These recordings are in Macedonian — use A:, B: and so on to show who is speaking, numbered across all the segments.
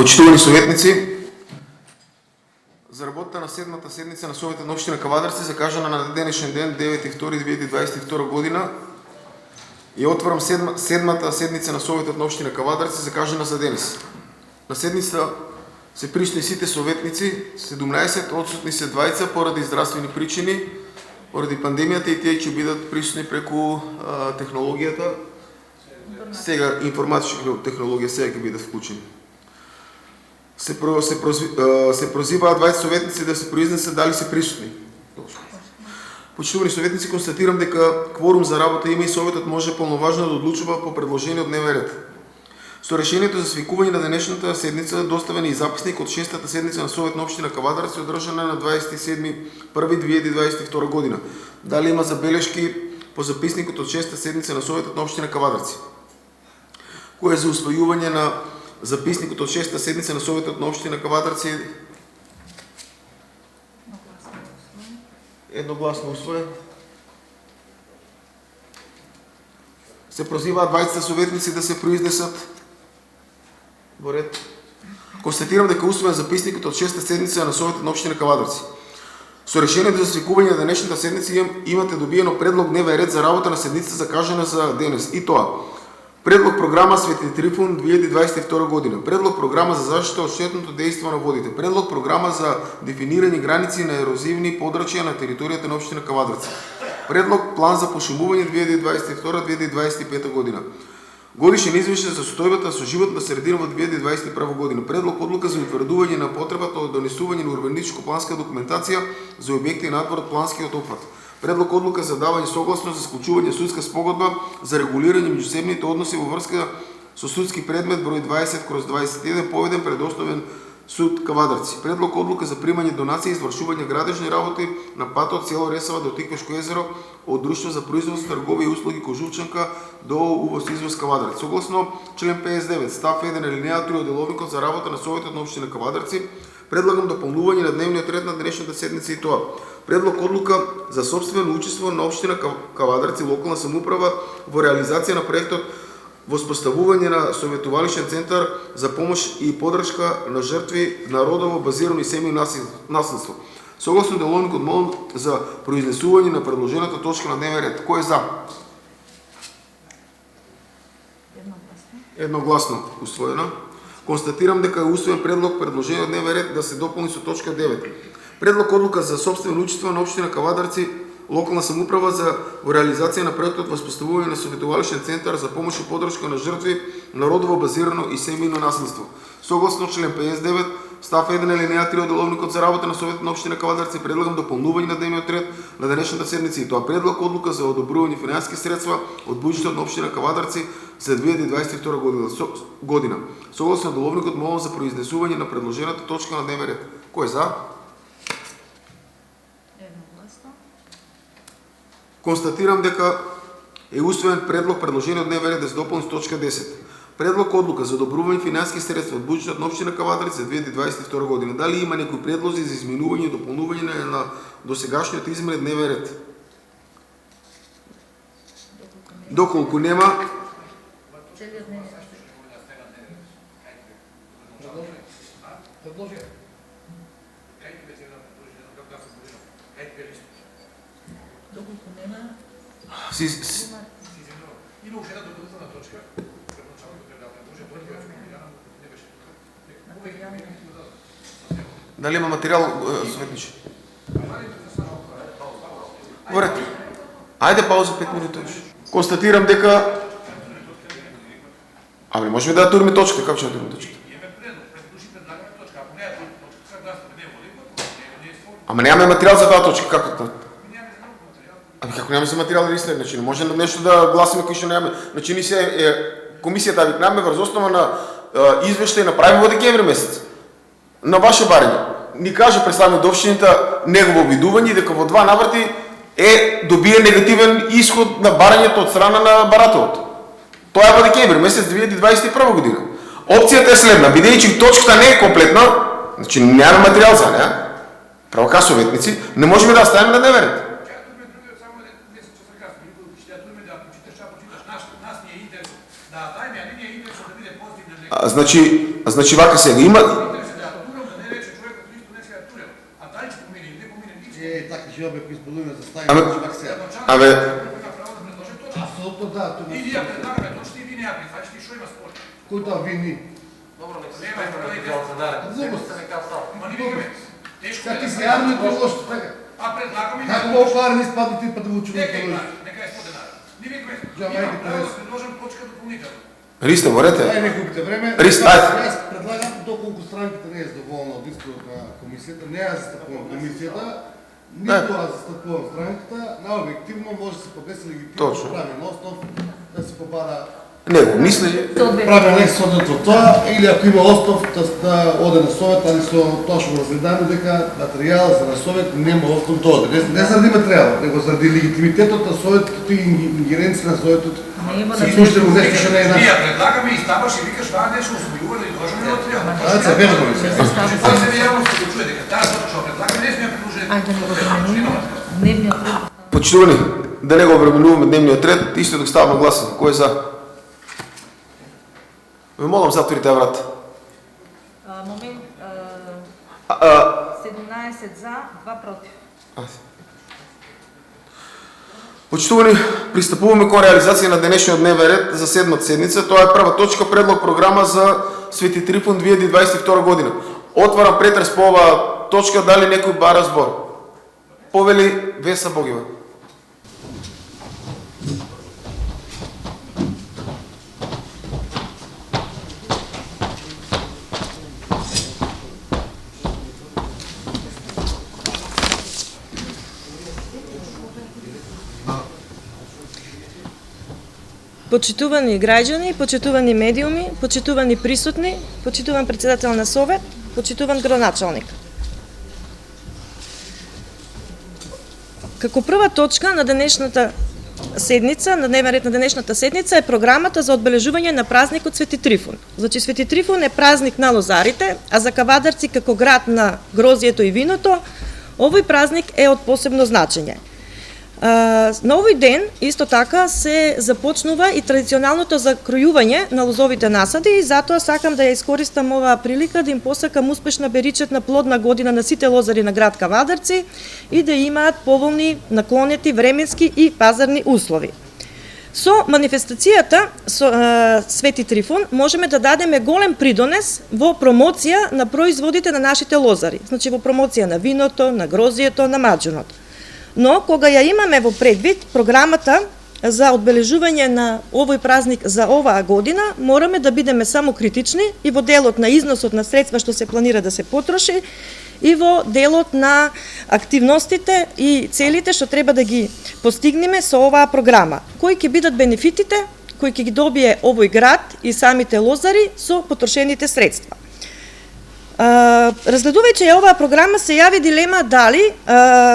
A: Почитувани съветници, за работата на седмата седмица на Съвета на община Кавадарци, закажена на днешен ден, 9.2.2022 година, и отварям седмата седмица на Съвета на община Кавадарци, закажена за денес. На седмицата се присутни сите съветници, 17, отсутни се 20 поради здравствени причини, поради пандемията и те, че бидат присутни преко технологията. Сега информатична технология сега бидат включени. Се прозива 20 съветници да се произнесат дали се присутни. Почитувани съветници, констатирам дека кворум за работа има и съветът може пълноважно да отлучва по предложение от дневен ред. С решението за свикуване на днешната седмица доставен и записник от 6-та седмица на Съвет на община Кавадарци, одръжена на 27.1.2022 година. Дали има забележки по записникът от 6-та седмица на Съветът на община Кавадарци? Кое е за усвоюване на записникът от 6-та седмица на Съветът на община Кавадарци? Едногласно усвоен. Се прозива 20 съветници да се произнесат. Боред. Констатирам дека усвоен записникът от 6-та седмица на Съветът на община Кавадарци. С решението за свикуване на днешната седмица имате добиено предлог дневен ред за работа на седмицата, закажена за денес. И това: предлог програма Свети Трифон 2022 година, предлог програма за защита от щетното действие на водите, предлог програма за дефинирани граници на ерозивни подръчия на територията на община Кавадарци, предлог план за пошумуване 2022-2025 година, годишен извещ за состојбата со животна средина во 2021 година, предлог одлука за утврдување на потребата од донесување на урбанистичко-планска документација за објекти надвор од планскиот опфат, предлог одлука за давање согласност за склучување судска спогодба за регулирање меѓусебните односи во врска со судски предмет број 20/21 поведен пред Основен суд Кавадарци, предлог одлука за примање донации и извршување градежни работи на патот село Ресава до Тиквешко езеро од Друштво за производство, трговија и услуги Кожувчанка до увоз-извоз Кавадарци. Согласно член 59, став 1, алинеја 3 од деловникот за работа на Советот на община Кавадарци, предлагам допълнување на дневниот ред на днешната седмица и тоа: предлог одлука за собствено учество на община Кавадарци локална самоуправа во реализација на проектот воспоставување на советувалишен центар за помош и подршка на жртви на родово базирано и семејно наследство. Согласно деловникот молам за произнесување на предложената точка на дневен ред. Кој е за? Едногласно усвоено. Констатирам дека е усвоен предлог предложение од дневен ред да се дополни со точка 9. Предлог одлука за собствено учество на община Кавадарци локална самоуправа за реализација на проектот воспоставување на советувалишен центар за помош и подршка на жртви на родово базирано и семејно наследство. Согласно член 59, став 1, алинеја 3 од деловникот за работа на Советот на община Кавадарци, предлагам допълнување на дневниот ред на денешната седмица и тоа: предлог одлука за одобрување финансиски средства од буџетот на община Кавадарци за 2022 година. Согласно деловникот молам за произнесување на предложената точка на дневен ред. Кој е за? Констатирам дека е усвоен предлог предложение од дневен ред да се дополни с точка 10. Предлог одлука за одобрување финансиски средства од буџетот на община Кавадарци за 2022 година. Дали има некои предлози за изменување и дополнување на досегашниот изменет дневен ред? Доколку нема,
B: има уште една допълнителна точка.
A: дали има материјал, съветниче? Добре. Ајде пауза 5 минути. Констатирам дека... Ами можеме да турим точка, како ќе да турим точка? Ама нямаме материјал за таа точка, како? Ами како нямаме за материјал да истина, значи не може нешто да гласиме кој што нямаме. Значи ни се комисијата викнаме врз основа на извештај направи во декември месец. На ваше барање. Ни каже представник општината негово видување дека во два наврати добие негативен исход на барањето од страна на барателот. Тоа е во декември месец 2021 година. Опцијата е следна: бидејќи точката не е комплетна, значи нямаме материјал за неа, право съветници, не можеме да ставиме на дневен ред. Значи значи вака сега има
C: така ще обе използваме за стаи.
A: Абе,
C: Абсолютно да, това.
B: И ние предлагаме точно и вие не я прихващате, и що има спор?
C: Кој да ви ни?
B: Добро, не се Ма ни викаме, тешко
C: Как
B: е
C: ти
B: да
C: се
B: се
C: явно ти лошо така?
B: А предлагаме
C: Как мога пара не спадне ти път да го чувам
B: Нека
C: това?
B: е 100 денара. Ни викаме,
C: Джамайка,
B: имам право да
C: Терес.
B: предложим точка допълнително.
A: Ристо, морете.
C: Ай, не губите време.
A: Рист, айде.
C: Аз предлагам, доколко странката не е задоволна от изходът на комисията, не аз застъпвам комисията, нито аз застъпвам странката, най-обективно може да се поднесе легитимно
A: Точно.
C: правен основ, да се побара
A: Него мисли,
C: правен лек съдът от това, или ако има остов, да оде на совет, али тоа ще го разгледаме дека материал за на совет нема остов да оде. Не заради материал, него заради легитимитетот на советот и ингеренция на советот. Всичко ще го нещо, ще не е
B: Ние
C: наш.
B: я предлагаме и ставаш и викаш, това нещо освоюва да изложим на материал.
C: А, се бежа го се.
B: Това се явно се го чуе, дека тази точка ще предлагаме, не сме я предложили.
D: Айде да не го променим. Дневният ред.
A: почитувани, да не го обременуваме дневният ред, истина да става на гласа. Кой е за? Ви молам, затворите врата.
D: Момент. 17 за, 2 против.
A: Почитувани, пристъпуваме към реализация на днешния дневен ред за седмата седмица. Това е първа точка, предлог програма за Свети Трифон 2022 година. Отварям претрес по ова точка, дали некој бара збор. Повели Веса Богива.
E: Почитувани граѓани, почитувани медиуми, почитувани присутни, почитуван председател на совет, почитуван градоначалник. Како прва точка на денешната седница, на дневен ред на денешната седница е програмата за одбележување на празникот Свети Трифон. Значи Свети Трифон е празник на лозарите, а за Кавадарци како град на грозието и виното, овој празник е од посебно значење. На овој ден, исто така, се започнува и традиционалното закројување на лозовите насади и затоа сакам да ја искористам оваа прилика да им посакам успешна беричетна плодна година на сите лозари на град Кавадарци и да имаат поволни, наклонети временски и пазарни услови. Со манифестацијата Свети Трифон можеме да дадеме голем придонес во промоција на производите на нашите лозари, значи во промоција на виното, на грозието, на маџунот. Но, кога ја имаме во предвид програмата за одбележување на овој празник за оваа година, мораме да бидеме само критични и во делот на износот на средства што се планира да се потроши и во делот на активностите и целите што треба да ги постигнеме со оваа програма. Кои ќе бидат бенефитите, кои ќе ги добие овој град и самите лозари со потрошените средства. Разгледувајќи оваа програма се јави дилема дали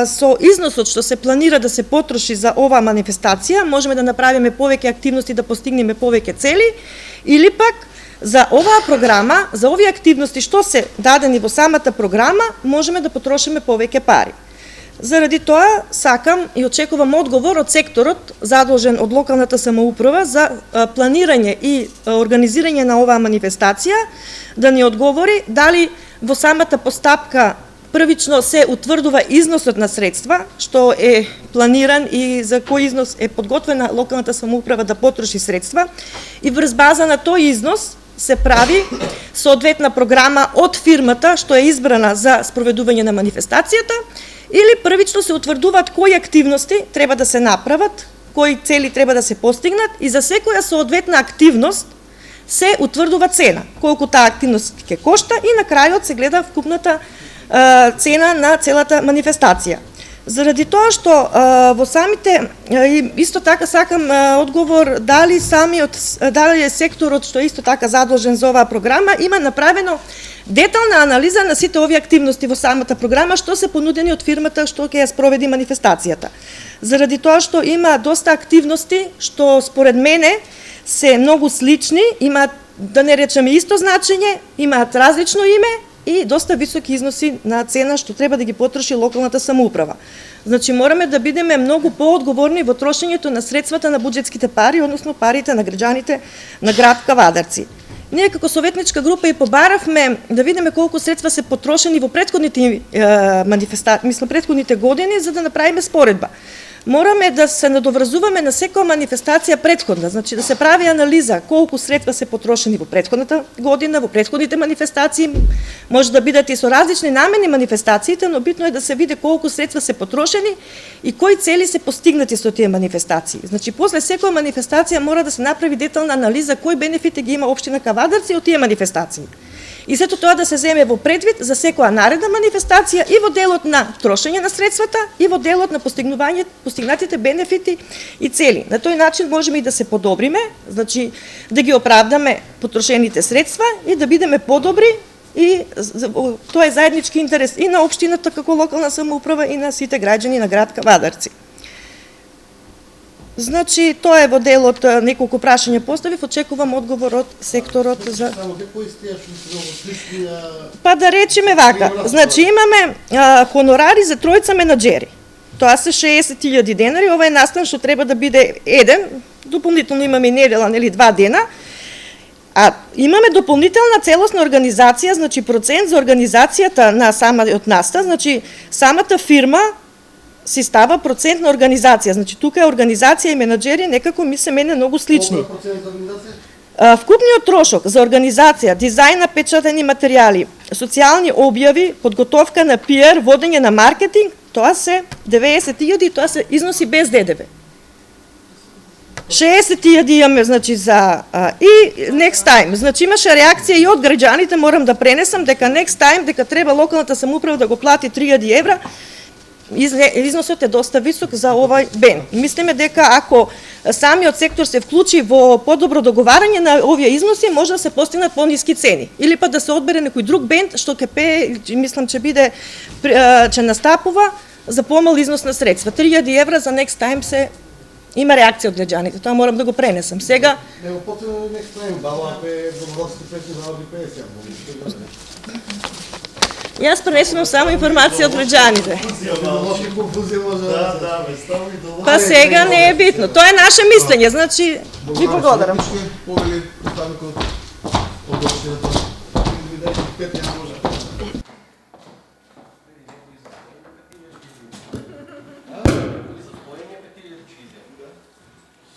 E: со износот што се планира да се потроши за оваа манифестација можеме да направиме повеќе активности да постигнеме повеќе цели или пак за оваа програма, за овие активности што се дадени во самата програма, можеме да потрошиме повеќе пари. Заради тоа сакам и очекувам одговор од секторот задолжен од локалната самоуправа за планирање и организирање на оваа манифестација, да ни одговори дали во самата постапка првично се утврдува износот на средства, што е планиран и за кој износ е подготвена локалната самоуправа да потроши средства, и врз база на тој износ се прави соодветна програма од фирмата што е избрана за спроведување на манифестацијата, или првично се утврдуваат кои активности треба да се направат, кои цели треба да се постигнат и за секоја соодветна активност се утврдува цена, колку таа активност ќе кошта и на крајот се гледа вкупната цена на целата манифестација. Заради тоа што во самите, исто така сакам одговор дали е секторот што исто така задолжен за оваа програма има направено детална анализа на сите овие активности во самата програма што се понудени од фирмата што ќе ја спроведи манифестацијата. Заради тоа што има доста активности што според мене се многу слични, имаат, да не речеме исто значење, имаат различно име и доста високи износи на цена што треба да ги потроши локалната самоуправа. Значи мораме да бидеме многу поодговорни во трошењето на средствата на буџетските пари, односно парите на граѓаните на град Кавадарци. Ние како советничка група и побаравме да видиме колку средства се потрошени во претходните претходните години за да направиме споредба. Мораме да се надоврзуваме на секоја манифестација претходна, значи да се прави анализа колку средства се потрошени во претходната година, во претходните манифестации, може да бидат и со различни намени манифестациите, но битно е да се види колку средства се потрошени и кои цели се постигнати со тие манифестации. Значи после секоја манифестација мора да се направи детална анализа кои бенефити ги има општина Кавадарци од тие манифестации. И сето тоа да се земе во предвид за секоја наредна манифестација и во делот на трошење на средствата и во делот на постигнатите бенефити и цели. На тој начин можеме и да се подобриме, значи да ги оправдаме потрошените средства и да бидеме подобри и тоа е заеднички интерес и на општината како локална самоуправа и на сите граѓани на град Кавадарци. Значи, тоа е во делот неколку прашања поставив, очекувам одговор од секторот за... Па да речеме вака, значи имаме хонорари за тројца менаџери. Тоа се 60.000 денари, ова е настан што треба да биде еден, дополнително имаме и недела, нели 2 дена, а имаме дополнителна целосна организација, значи процент за организацијата на самиот настан, значи самата фирма си става процентна организација, значи тука е организација и менаџери некако ми се мене многу слични. Вкупниот трошок за организација, дизајн на печатени материјали, социјални објави, подготовка на PR, водење на маркетинг, тоа се 90.000 и тоа се износи без ДДВ. 60.000 имаме, значи, за... и next time, значи имаше реакција и од граѓаните, морам да пренесам, дека next time, дека треба локалната самоуправа да го плати 3.000 евра, износот е доста висок за овој бен. Мислиме дека ако самиот сектор се вклучи во подобро договарање на овие износи, може да се постигнат пониски цени. Или па да се одбере некој друг бенд што ќе пее, мислам ќе биде, ќе настапува за помал износ на средства. 3.000 евра за next time се има реакција од граѓаните, тоа морам да го пренесам. Сега
C: Него потребно next time, бала пе доброволски песни за песија.
E: јас пренесувам само информација од граѓаните. Па сега не е битно. Тоа е наше мислење, значи ви благодарам.
A: Повели представникот од општината.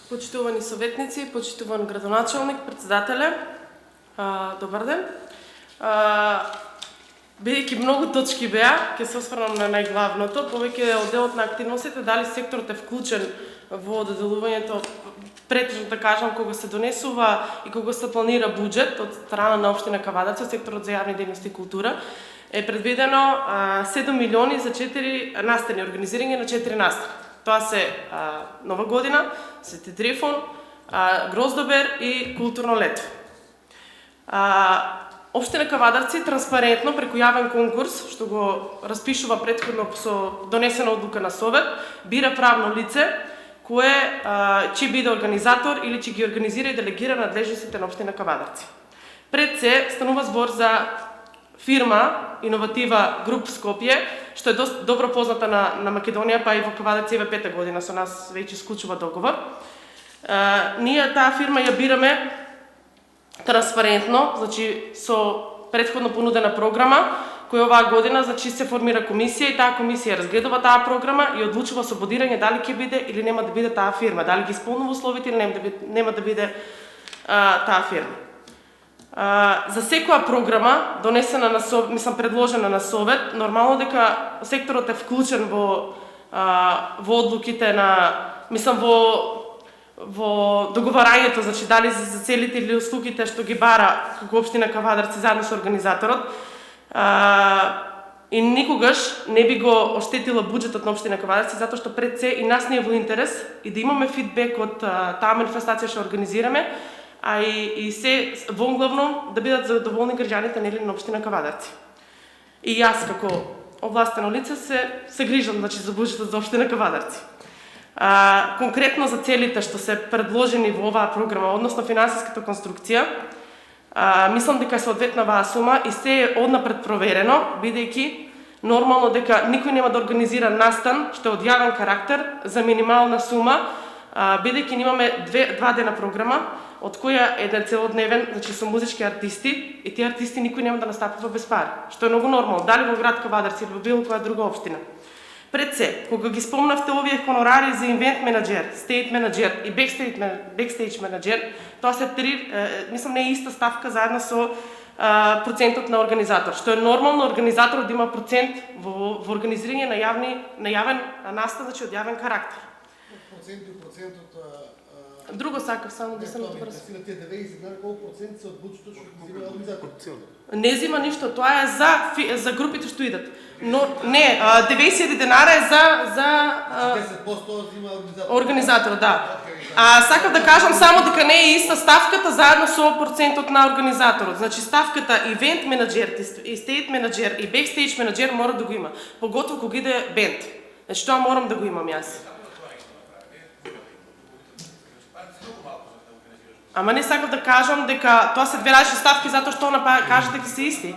F: Почитувани советници, почитуван градоначалник, председателе, добар ден. Бидејќи многу точки беа, ќе се осврнам на најглавното, повеќе од делот на активностите, дали секторот е вклучен во доделувањето, претежно да кажам, кога се донесува и кога се планира буџет од страна на општина Кавадарци, секторот за јавни дејности и култура, е предвидено 7 милиони за 4 настани, организирање на 4 настани. Тоа се Нова година, Свети Трифон, Гроздобер и културно лето. Општина Кавадарци транспарентно преку јавен конкурс, што го распишува претходно со донесена одлука на совет, бира правно лице кое ќе биде организатор или ќе ги организира и делегира надлежностите на општина Кавадарци. Пред се станува збор за фирма Иноватива Груп Скопје, што е доста добро позната на Македонија, па и во Кавадарци еве 5-та година со нас веќе склучува договор. Ние таа фирма ја бираме транспарентно, значи со претходно понудена програма, која оваа година значи се формира комисија и таа комисија разгледува таа програма и одлучува со бодирање дали ќе биде или нема да биде таа фирма, дали ги исполнува условите или нема да биде таа фирма. За секоја програма донесена на предложена на совет, нормално дека секторот е вклучен во одлуките на во договарањето, значи дали за целите или услугите што ги бара како општина Кавадарци заедно со организаторот. И никогаш не би го оштетила буџетот на општина Кавадарци, затоа што пред се и нас не е во интерес и да имаме фидбек од таа манифестација што организираме, а и се вонглавно да бидат задоволни граѓаните нели на општина Кавадарци. И јас како овластено лице се грижам значи за буџетот за општина Кавадарци. Конкретно за целите што се предложени во оваа програма, односно финансиската конструкција, мислам дека е соодветна оваа сума и се е однапред проверено, бидејќи нормално дека никој нема да организира настан што е од јавен карактер за минимална сума, бидејќи имаме 2 дена програма, од која еден целодневен, значи со музички артисти, и тие артисти никој нема да настапува без пари, што е многу нормално, дали во град Кавадарци или во било која друга општина. Пред се, кога ги спомнавте овие хонорари за инвент менеджер, стейт менеджер и бекстейдж менеджер, тоа се три, мислам не е иста ставка заедно со процентот на организатор, што е нормално организаторот да има процент во организирање на јавен настан, значи од јавен карактер.
C: Процентот
F: Друго сакав само да се добро.
C: тие 90 на колку процент се од буџетот што ги зема организатор.
F: Не зема ништо, тоа е за групите што идат. Но не, 90 денара е за
C: 10% зема организатор.
F: организатор, да. Сакав да кажам само дека не е иста ставката заедно со процентот на организаторот. Значи ставката ивент менеджер, и стейт менеджер и бекстейдж менеджер мора да го има, поготово кога иде бенд. Значи тоа морам да го имам јас. Ама не сакав да кажам дека тоа се две различни ставки затоа што она кажа дека се исти.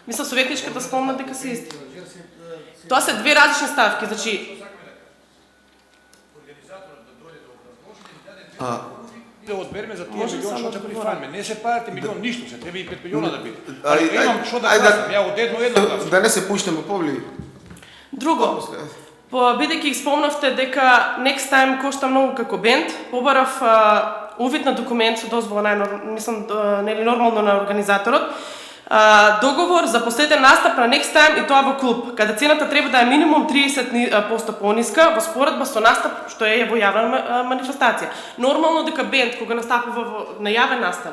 F: Мисля советничката спомна дека се исти. Тоа се две различни ставки, значи
B: Да одбереме за тие
F: Може
B: милион
F: само
B: што
F: да
B: ќе
F: говорам.
B: прифанме. Не се парите милион ништо, се треба и 5 милиона да биде.
A: Ајде,
B: Али имам што да
A: ајде,
B: кажам, ја од едно кажам.
A: Да не се пуштаме повли.
F: друго. Бидејќи ги спомнавте дека Next Time кошта многу како бенд, побарав увид на документ со дозвола мислам нели нормално на организаторот. Договор за последен настап на Next Time и тоа во клуб, каде цената треба да е минимум 30% пониска во споредба со настап што е во јавна манифестација. Нормално дека бенд кога настапува на јавен настан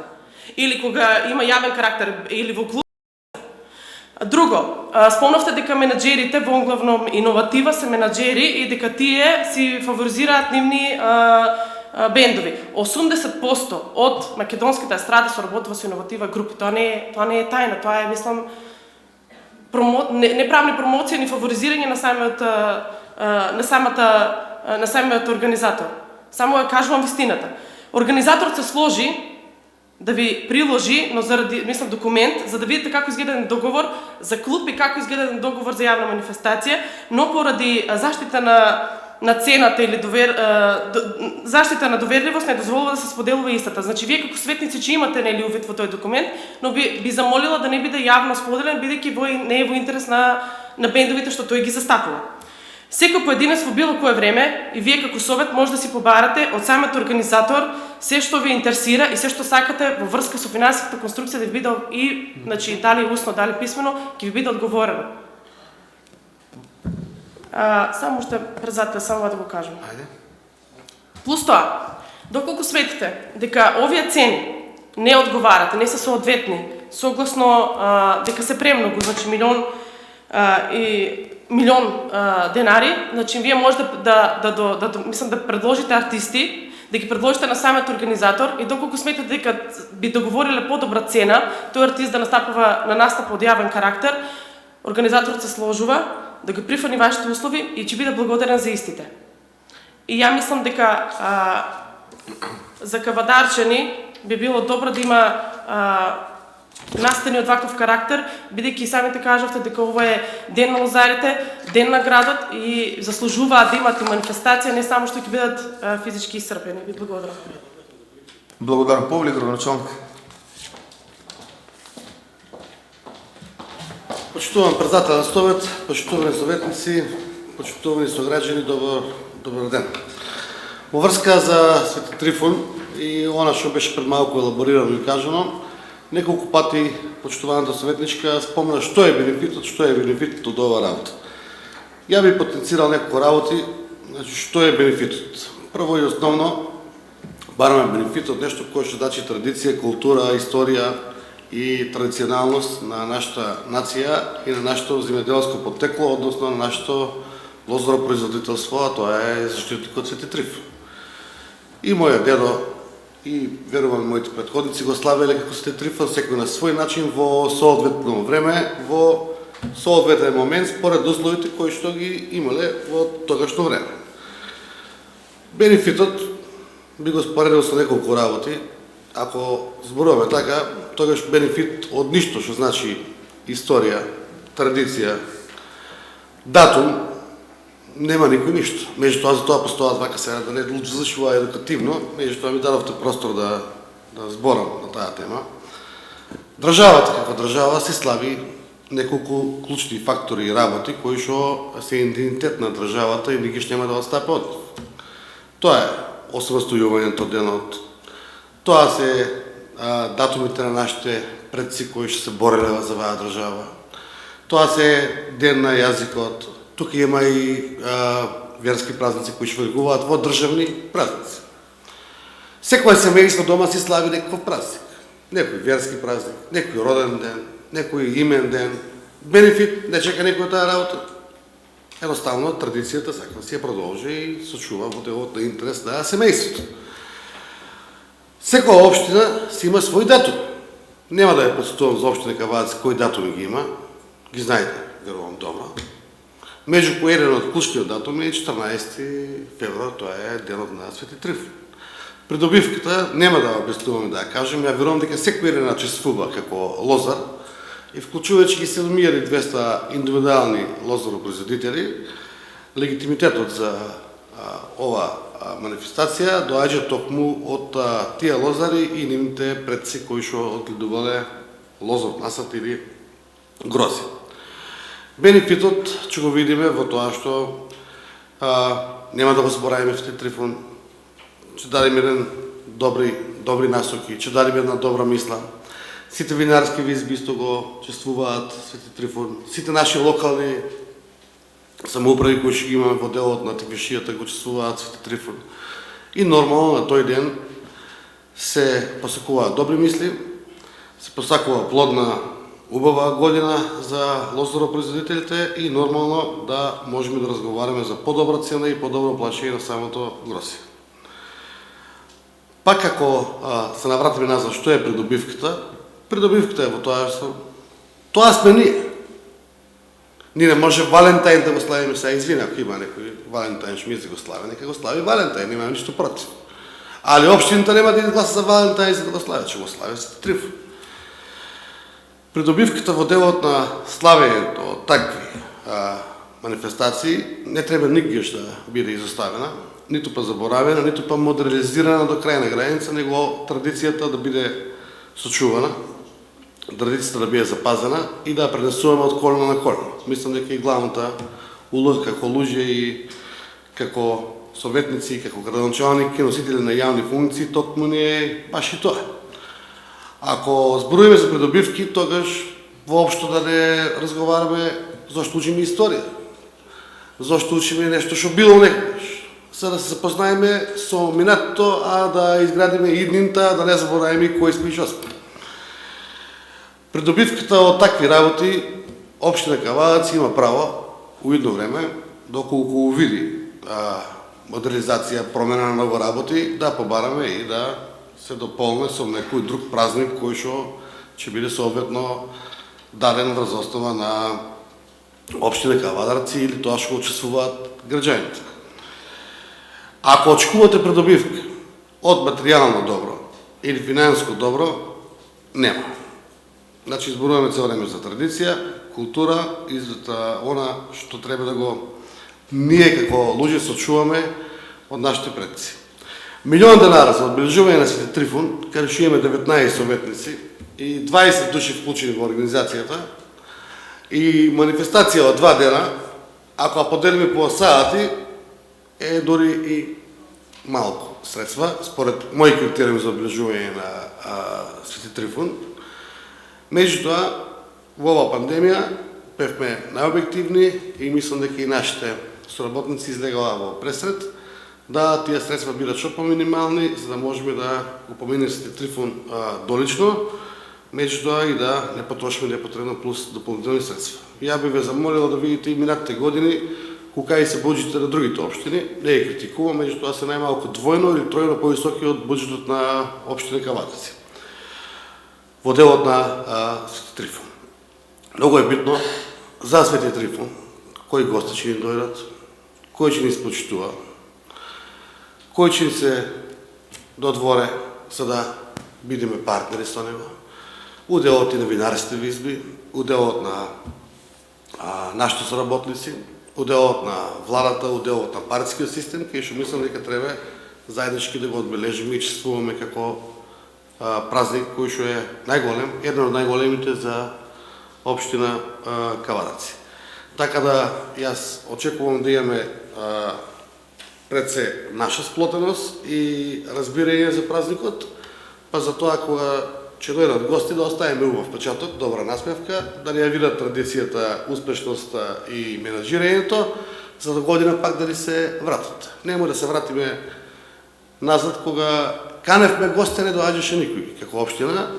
F: или кога има јавен карактер или во клуб. Друго, спомнавте дека менаџерите во главном иноватива се менаџери и дека тие си фаворизираат нивни бендови. 80% од македонската естрада соработува со иноватива групи. Тоа не е тајна, тоа е, мислам, неправни промоција ни фаворизирање на самиот организатор. Само ја кажувам вистината. Организаторот се сложи да ви приложи, но заради, мислам, документ, за да видите како изгледа еден договор за клуб и како изгледа еден договор за јавна манифестација, но поради заштита на цената или заштита на доверливост не дозволува да се споделува истата. Значи, вие како светници че имате нели увид во тој документ, но би замолила да не биде јавно споделен, бидејќи не е во интерес на бендовите што тој ги застапува. Секој поединец во било кое време и вие како совет може да си побарате од самиот организатор се што ви интересира и се што сакате во врска со финансиската конструкција да ви биде и, значи, дали усно, дали писмено, ќе ви биде одговорено. Само уште презател, само да го кажам.
A: Ајде.
F: Плюс тоа, доколку светите дека овие цени не одговарат, не се соодветни, согласно дека се премногу, значи милион денари, значи вие може да предложите артисти, да ги предложите на самиот организатор и доколку сметате дека би договориле подобра цена, тој артист да настапува на настап од јавен карактер, организаторот се сложува да ги прифани вашите услови и ќе биде благодарен за истите. И ја мислам дека за Кавадарчани би било добро да има настани од ваков карактер, бидејќи самите кажавте дека ова е ден на лозарите, ден на градот и заслужуваат да имат и манифестација, не само што ќе бидат физички исцрпени. Ви благодарам.
A: Благодарам. Повли, градоначалник.
C: Почитуван председател на совет, почитувани советници, почитувани сограѓани, добар ден. Во врска за Свети Трифун и она што беше пред малку елаборирано и кажано, неколку пати почитуваната советничка спомна што е бенефитот од ова работа. Ја би потенцирал неколку работи, значи што е бенефитот. Прво и основно, бараме бенефитот нешто кое што значи традиција, култура, историја и традиционалност на нашата нација и на нашето земјоделско поттекло, односно на нашето лозоропроизводителство, а тоа е заштитникот Свети Трифун. И мојот дедо и верувам моите претходници го славеле како Свети Трифун, секој на свој начин во соодветно време, во соодветен момент според условите кои што ги имале во тогашно време. Бенефитот би го споредил со неколку работи. Ако зборуваме така, тогаш бенефит од ништо што значи историја, традиција, датум, нема никој ништо. Меѓутоа за тоа постојат вака сега да не звучува едукативно, меѓутоа ми дадовте простор да да зборам на таа тема. Државата како држава се слави неколку клучни фактори и работи кои што се идентитет на државата и никош нема да отстапи од нив. Тоа е освостојувањето денот. Тоа се датумите на нашите предци кои што се бореле за оваа држава. Тоа се ден на јазикот. Тука има и верски празници кои што великуваат во државни празници. Секој семејство дома си слави некаков празник. Некој верски празник, некој роден ден, некој имен ден. Бенефит не чека некој таа работа. Едноставно традицијата сака да си ја продолжи и сочува во делот на интерес на семејството. Секоја општина си има свој датум. Нема да ја подсетувам за општина Кавадарци кој датуми ги има. Ги знаете, верувам, дома. Меѓу кој еден од клучниот датум е 14 февруар, тоа е денот на Свети Трифон. Придобивката нема да објаснуваме да ја кажем, ја верувам дека секој еден начествува како лозар и вклучувајќи ги 7200 индивидуални лозаропроизводители, легитимитетот за ова манифестација доаѓа токму од тие лозари и нивните предци кои што одгледувале лозов насад или грози. Бенефитот ќе го видиме во тоа што нема да го збораваме Свети Трифон, ќе дадеме еден добри насоки, ќе дадеме една добра мисла. Сите винарски визби исто го чествуваат Свети Трифон. Сите наши локални самоуправи кои ќе ги имаме во делот на Тивишијата го чествуваат Свети Трифон. И нормално на тој ден се посакуваат добри мисли, се посакува плодна убава година за лозаропроизводителите и нормално да можеме да разговараме за подобра цена и подобро плаќање на самото грозие. Пак ако се навратиме назад, што е придобивката? Придобивката е во тоа што тоа сме ние. Ние не може Валентајн да го славиме сега, извина, ако има некој Валентајн шмиз да го слави, нека го слави Валентајн, нема ништо против. Али општината нема да изгласа за Валентајн за да го слави, ќе го слави Свети Трифон. Придобивката во делот на славењето од такви манифестации не треба никогаш да биде изоставена, ниту па заборавена, ниту па модернизирана до крајна граница, него традицијата да биде сочувана, традицијата да биде запазена и да пренесуваме од колено на колено. Мислам дека и главната улога како луѓе и како советници, како градоначалници, носители на јавни функции, токму не е баш и тоа. Ако зборуваме за придобивки, тогаш воопшто да не разговараме зашто учиме историја, зашто учиме нешто што било некогаш. За да се запознаеме со минатото, а да изградиме иднинта, да не забораваме кој сме и што сме. Придобивката од такви работи, општина Кавадарци има право у идно време, доколку увиди модернизација, промена на нови работи, да побараме и да се дополне со некој друг празник кој што ќе биде соодветно даден врз основа на општина Кавадарци или тоа што учествуваат граѓаните. Ако очекувате придобивка од материјално добро или финанско добро, нема. Значи, зборуваме цело време за традиција, култура и за она што треба да го ние како луѓе сочуваме од нашите предци. Милион денара за одбележување на Свети Трифон, каде што имаме 19 советници и 20 души вклучени во организацијата и манифестација од 2 дена, ако ја поделиме по сати, е дори и малку средства, според мои критериуми за одбележување на Свети Трифон. Меѓутоа, во оваа пандемија бевме најобјективни и мислам дека и нашите соработници излегала во пресред да тие средства бидат што поминимални, за да можеме да го помине Свети Трифон долично, меѓутоа и да не потрошиме непотребно плюс дополнителни средства. Ја би ве замолила да видите и минатите години кога и се буџетите на другите општини, не ги критикувам, меѓутоа се најмалку двојно или тројно повисоки од буџетот на општина Кавадарци во делот на Свети Трифон. Многу е битно за Свети Трифон, кои гости ќе ни дојдат, кој ќе ни испочитува, кој ќе ни се додворе за да бидеме партнери со него, уделот и на винарските визби, уделот на нашите соработници, уделот на владата, уделот на партискиот систем, кај што мислам дека треба заеднички да го одбележиме и чествуваме како
G: празник кој што е најголем, еден од најголемите за општина Кавадарци. Така да јас очекувам да имаме пред се наша сплотеност и разбирање за празникот, па за тоа кога ќе дојдат гости да оставиме убав печаток, добра насмевка, да не ја видат традицијата, успешноста и менаџирањето, за до година пак да ни се вратат. Нема да се вратиме назад кога каневме гости, не доаѓаше никој како општина.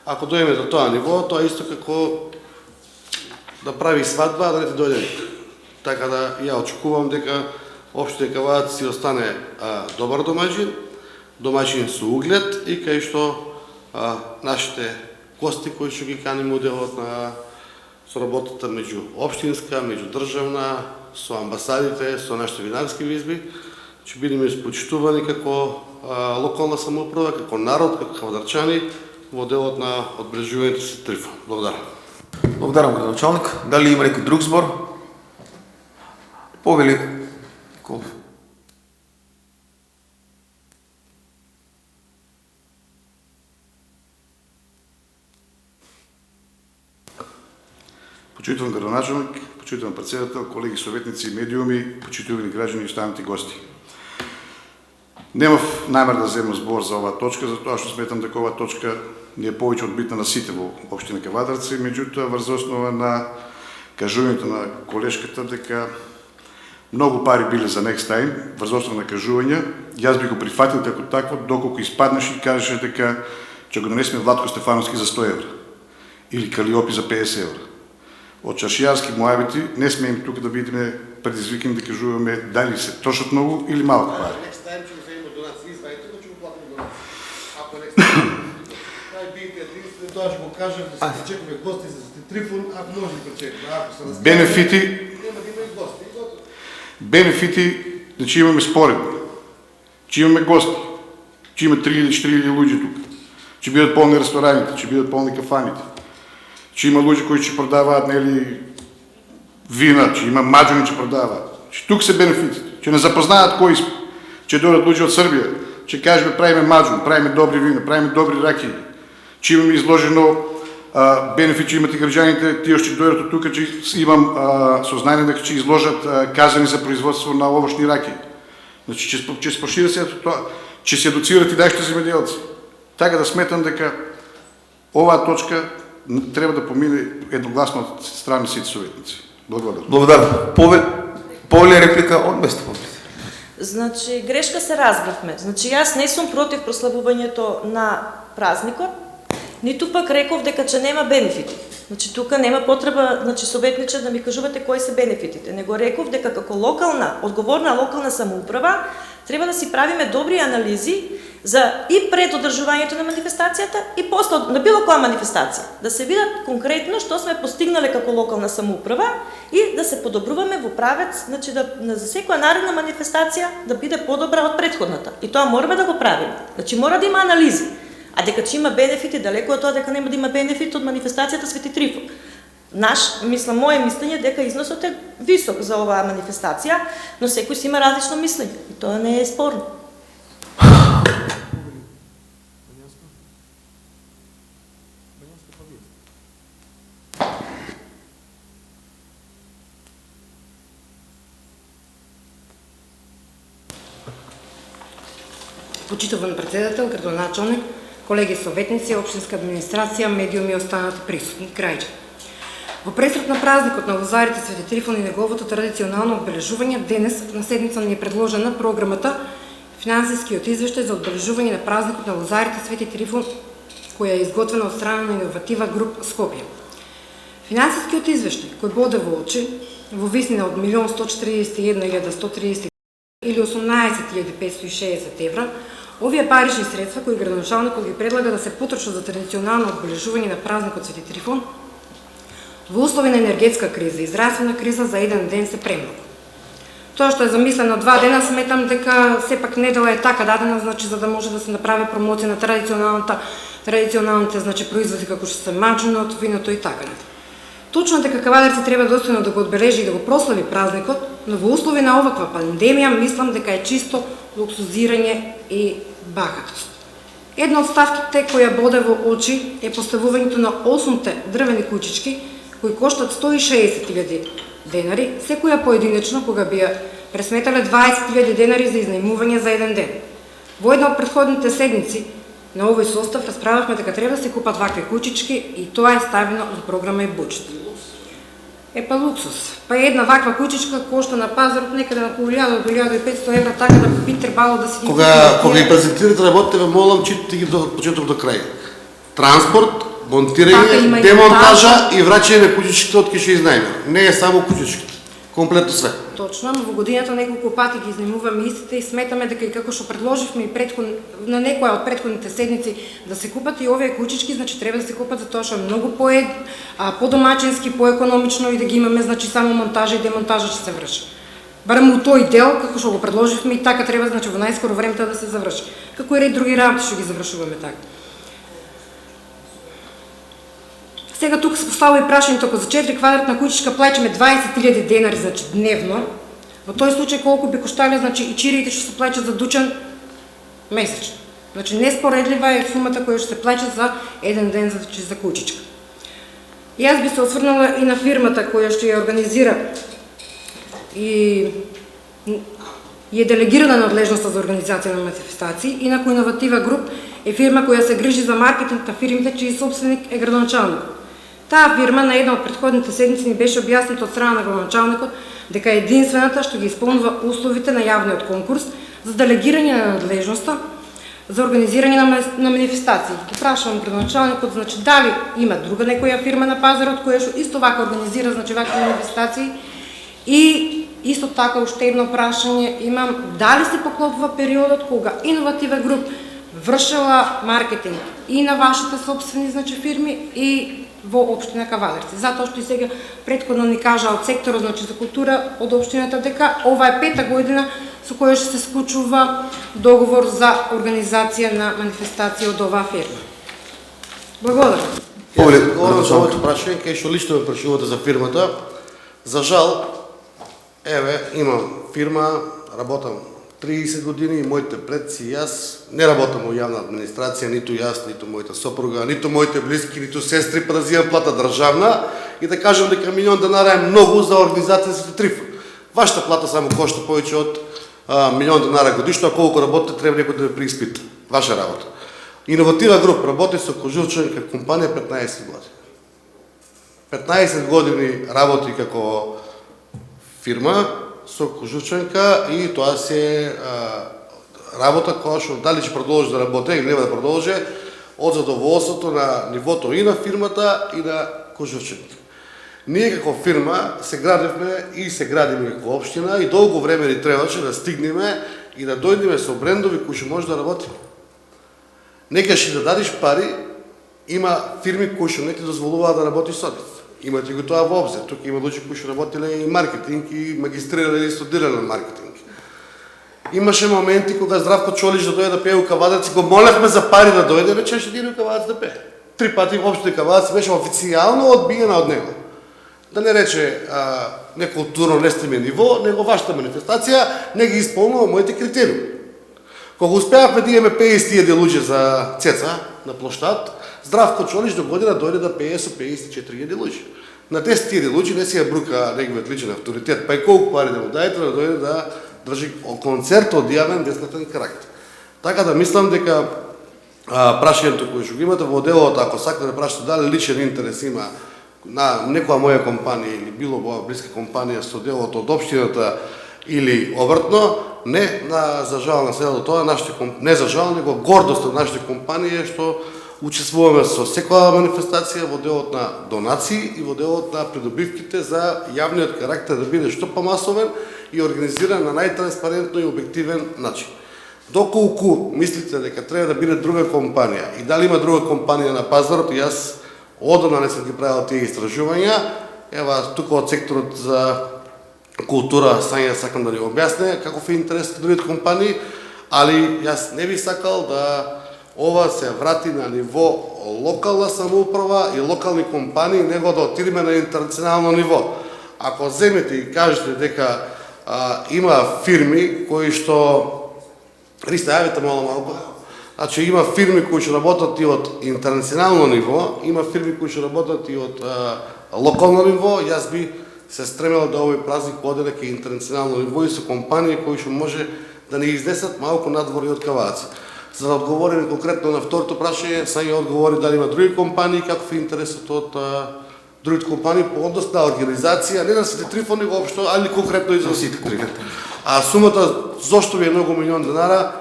G: Ако дојдеме до тоа ниво, тоа е исто како да прави свадба, да не ти дојде никој. Така да ја очекувам дека општина Кавадарци си остане добар домаќин со углед и кај што нашите гости кои што ги каниме делот на соработата меѓу општинска, меѓу државна, со амбасадите, со нашите винарски визби, ќе бидеме испочитувани како локална самоуправа, како народ, како кавадарчани во делот на одбележувањето со Трифон. Благодарам.
A: Благодарам, градоначалник. Дали има некој друг збор? Повели Николов.
H: Почитуван градоначалник, почитуван председател, колеги советници, медиуми, почитувани граѓани и останати гости. Немав намер да земам збор за оваа точка, затоа што сметам дека оваа точка не е повеќе од битна на сите во општина Кавадарци, меѓутоа врз основа на кажувањето на колешката дека многу пари биле за next time, врз основа на кажување, јас би го прифатил како такво, доколку испаднеш и кажеш дека ќе го донесеме Владко Стефановски за 100 евра или Калиопи за 50 евра. Од чашијарски муабити не сме им тука да бидеме предизвикани да кажуваме дали се трошат многу или малку пари.
C: Next time ќе вземем донации, знаете, но ќе го платиме донации. Ако next time, најбитниот единствен, тоа ќе го кажем да се причекаме гости за Трифон, ако може да причекаме. Ако се разкажем,
H: Бенефити,
C: нема да има и гости.
H: бенефити, значи имаме споредби, че имаме гости, че има 3 или 4 луѓе тука, че бидат полни рестораните, че бидат полни кафаните, че има луѓе кои ќе продаваат нели вина, че има маџуни ќе продаваат. Че тук се бенефитите, че не запознаат кои сме, че дојдат луѓе од Србија, че кажеме правиме маџун, правиме добри вина, правиме добри раки, че имаме изложено бенефит, че имате граѓаните, тие што дојдат од тука, че имам сознание дека ќе изложат казани за производство на овошни раки. Значи, че спошира се тоа, че се едуцират и нашите земјоделци. Така да сметам дека оваа точка треба да помине едногласно од страна на сите советници. Благодарам.
A: Благодарам. Повели реплика од место.
E: Значи, грешка се разбравме. Значи, јас не сум против прославувањето на празникот, ниту пак реков дека че нема бенефити. Значи, тука нема потреба, значи, советниче да ми кажувате кои се бенефитите. Него реков дека како локална, одговорна локална самоуправа, треба да си правиме добри анализи за и пред одржувањето на манифестацијата и после на било која манифестација. Да се видат конкретно што сме постигнале како локална самоуправа и да се подобруваме во правец, значи да за секоја наредна манифестација да биде подобра од претходната. И тоа мораме да го правиме. Значи мора да има анализи. А дека ќе има бенефити, далеко од тоа дека нема да има бенефит од манифестацијата Свети Трифон. Мое мислење дека износот е висок за оваа манифестација, но секој си има различно мислење и тоа не е спорно.
I: Почитуван председател, градоначалник, колеги советници, општинска администрација, медиуми и останати присутни крајчани. Во пресрет на празникот на лозарите Свети Трифон и неговото традиционално одбележување, денес на седница ни е предложена програмата Финансискиот извештај за одбележување на празникот на лозарите Свети Трифон, која е изготвена од страна на Иноватива Груп Скопје. Финансискиот извештај, кој боде во очи, во висина од 1.141.130 или 18.560 евра, овие парични средства кои градоначалникот ги предлага да се потрошат за традиционално одбележување на празникот Свети Трифон, во услови на енергетска криза и здравствена криза за еден ден се премногу. Тоа што е замислено 2 дена, сметам дека сепак недела е така дадена, значи за да може да се направи промоција на традиционалните значи производи како што се маџунот, виното и така. Точно дека Кавадарци треба достојно да го одбележи и да го прослави празникот, но во услови на оваква пандемија мислам дека е чисто луксузирање и бахатост. Една од ставките која боде во очи е поставувањето на 8 дрвени кучички кои коштат 160.000 денари, секоја поединечно кога би ја пресметале 20.000 денари за изнајмување за еден ден. Во една од претходните седмици на овој состав расправавме дека треба да се купат вакви кучички и тоа е ставено во програма и буџет. Па луксус. Па една ваква кучичка кошта на пазарот некаде на околу 1000 до 1500 евра, така да би требало да се...
G: Кога ги презентирате работите, ве молам, читате ги до почеток до крај. Транспорт, монтирање, демонтажа и враќање на кучичките од кише изнајме. Не е само кучичките, комплетно све.
I: Точно, но во годината неколку пати ги изнајмуваме истите и сметаме дека и како што предложивме и на некоја од претходните седници да се купат и овие кучички, значи треба да се купат за тоа што е многу подомачински, поекономично и да ги имаме, значи само монтажа и демонтажа ќе се врши. Барем у тој дел, како што го предложивме и така треба, значи во најскоро време да се заврши. Како и ред други работи што ги завршуваме така. Сега тука се поставува и прашањето, ако за 4 квадратна кучичка плаќаме 20.000 денари, значи дневно, во тој случај колку би коштале, значи и чириите што се плаќат за дучан месечно. Значи неспоредлива е сумата која што се плаќа за еден ден за кучичка. И јас би се осврнала и на фирмата која што ја организира и е делегирана надлежноста за организација на манифестации, инаку Иноватива груп е фирма која се грижи за маркетинг на фирмите, чиј собственик е градоначалник. Таа фирма на една од претходните седмици ни беше објаснато од страна на градоначалникот дека е единствената што ги исполнува условите на јавниот конкурс за делегирање на надлежноста за организирање на манифестации. Ги прашувам градоначалникот, значи дали има друга некоја фирма на пазарот која што исто вака организира, значи вакви манифестации, и исто така уште едно прашање имам, дали се поклопува периодот кога Иноватива груп вршела маркетинг и на вашите собствени, значи, фирми и во општина Кавадарци. Затоа што и сега претходно ни кажа од секторот, значи, за култура од општината дека ова е 5-та година со која што се склучува договор за организација на манифестација од оваа фирма. Благодарам.
G: Јас говорам за овото прашање, кај што лично ме прашувате за фирмата. За жал, еве, имам фирма, работам 30 години и моите предци и јас не работам во јавна администрација, ниту јас, ниту мојата сопруга, ниту моите блиски, ниту сестри, па да зимам плата државна и да кажам дека милион денари е многу за организација Свети Трифон. Вашата плата само кошта повеќе од милион денари годишно, а колку работите треба некој да ве преиспита. Ваша работа. Иноватива груп работи со Кожурчанка компанија 15 години. 15 години работи како фирма со Кожурчанка и тоа се работа која што дали ќе продолжи да работи или нема да продолжи од задоволството на нивото и на фирмата и на Кожурчанка. Ние како фирма се градевме и се градиме како општина и долго време ни требаше да стигнеме и да дојдеме со брендови кои што може да работиме. Некаш да дадиш пари, има фирми кои што не ти дозволуваат да работиш со нив. Имате го тоа во обзир. Тука има луѓе кои што работеле и маркетинг и магистрирале и студирале маркетинг. Имаше моменти кога Здравко Чолич да дојде да пее у Кавадарци, го молевме за пари да дојде, рече што иде у Кавадарци да пее. 3 пати во општина Кавадарци беше официјално одбиена од него. Да не рече не културно, не стеме ниво, него вашата манифестација не ги исполнува моите критериуми. Кога успеавме да имаме 50.000 луѓе за Цеца на плоштад, Здравко Чолич до година дојде да пее со 54.000 луѓе. На 10.000 луѓе не си ја брука неговиот личен авторитет, па и колку пари да му дајте да дојде да држи концерт од јавен бесплатен карактер. Така да мислам дека прашањето кој што го имате во делот, ако сакате да прашате дали личен интерес има на некоја моја компанија или било моја блиска компанија со делот од општината или обртно, не, за жал на селото тоа, не за жал, него гордост од нашите компании што учествуваме со секоја манифестација во делот на донации и во делот на придобивките за јавниот карактер да биде што помасовен и организиран на најтранспарентно и објективен начин. Доколку мислите дека треба да биде друга компанија и дали има друга компанија на пазарот, јас одамна не сум ги правил тие истражувања, ева тука од секторот за култура Сања сакам да ни објасне каков е интерес на другите компании, али јас не би сакал да ова се врати на ниво локална самоуправа и локални компании, него да отидеме на интернационално ниво. Ако земете и кажете дека има фирми кои што... Риста, јавите мало малко. Значи има фирми кои ќе работат и од интернационално ниво, има фирми кои ќе работат и од локално ниво. Јас би се стремел да овој празник оде дека интернационално ниво и со компании кои што може да не изнесат малку надвор и од Кавадарци. За да одговориме конкретно на второто прашање, сега ја одговори дали има други компании, каков е интересот од другите компании по однос на организација, не на Свети Трифон, него општо, али конкретно и за Свети Трифон. А сумата зошто ви е многу милион денара,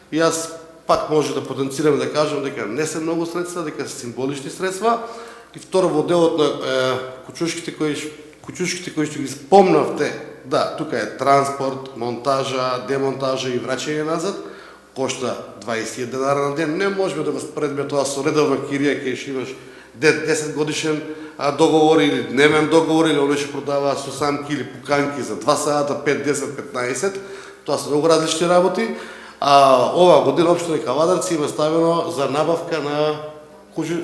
G: јас пак може да потенцираме да кажем дека не се многу средства, дека се символични средства. И второ, во делот на кучушките кои што ги спомнавте, да, тука е транспорт, монтажа, демонтажа и враќање назад, кошта 20 денара на ден. Не можеме да го споредиме тоа со редовна кирија кај што имаш 10 годишен договор или дневен договор, или оној што продава сусамки или пуканки за 2 сата, 5, 10, 15. Тоа се многу различни работи. А ова година општина Кавадарци има ставено за набавка на кучи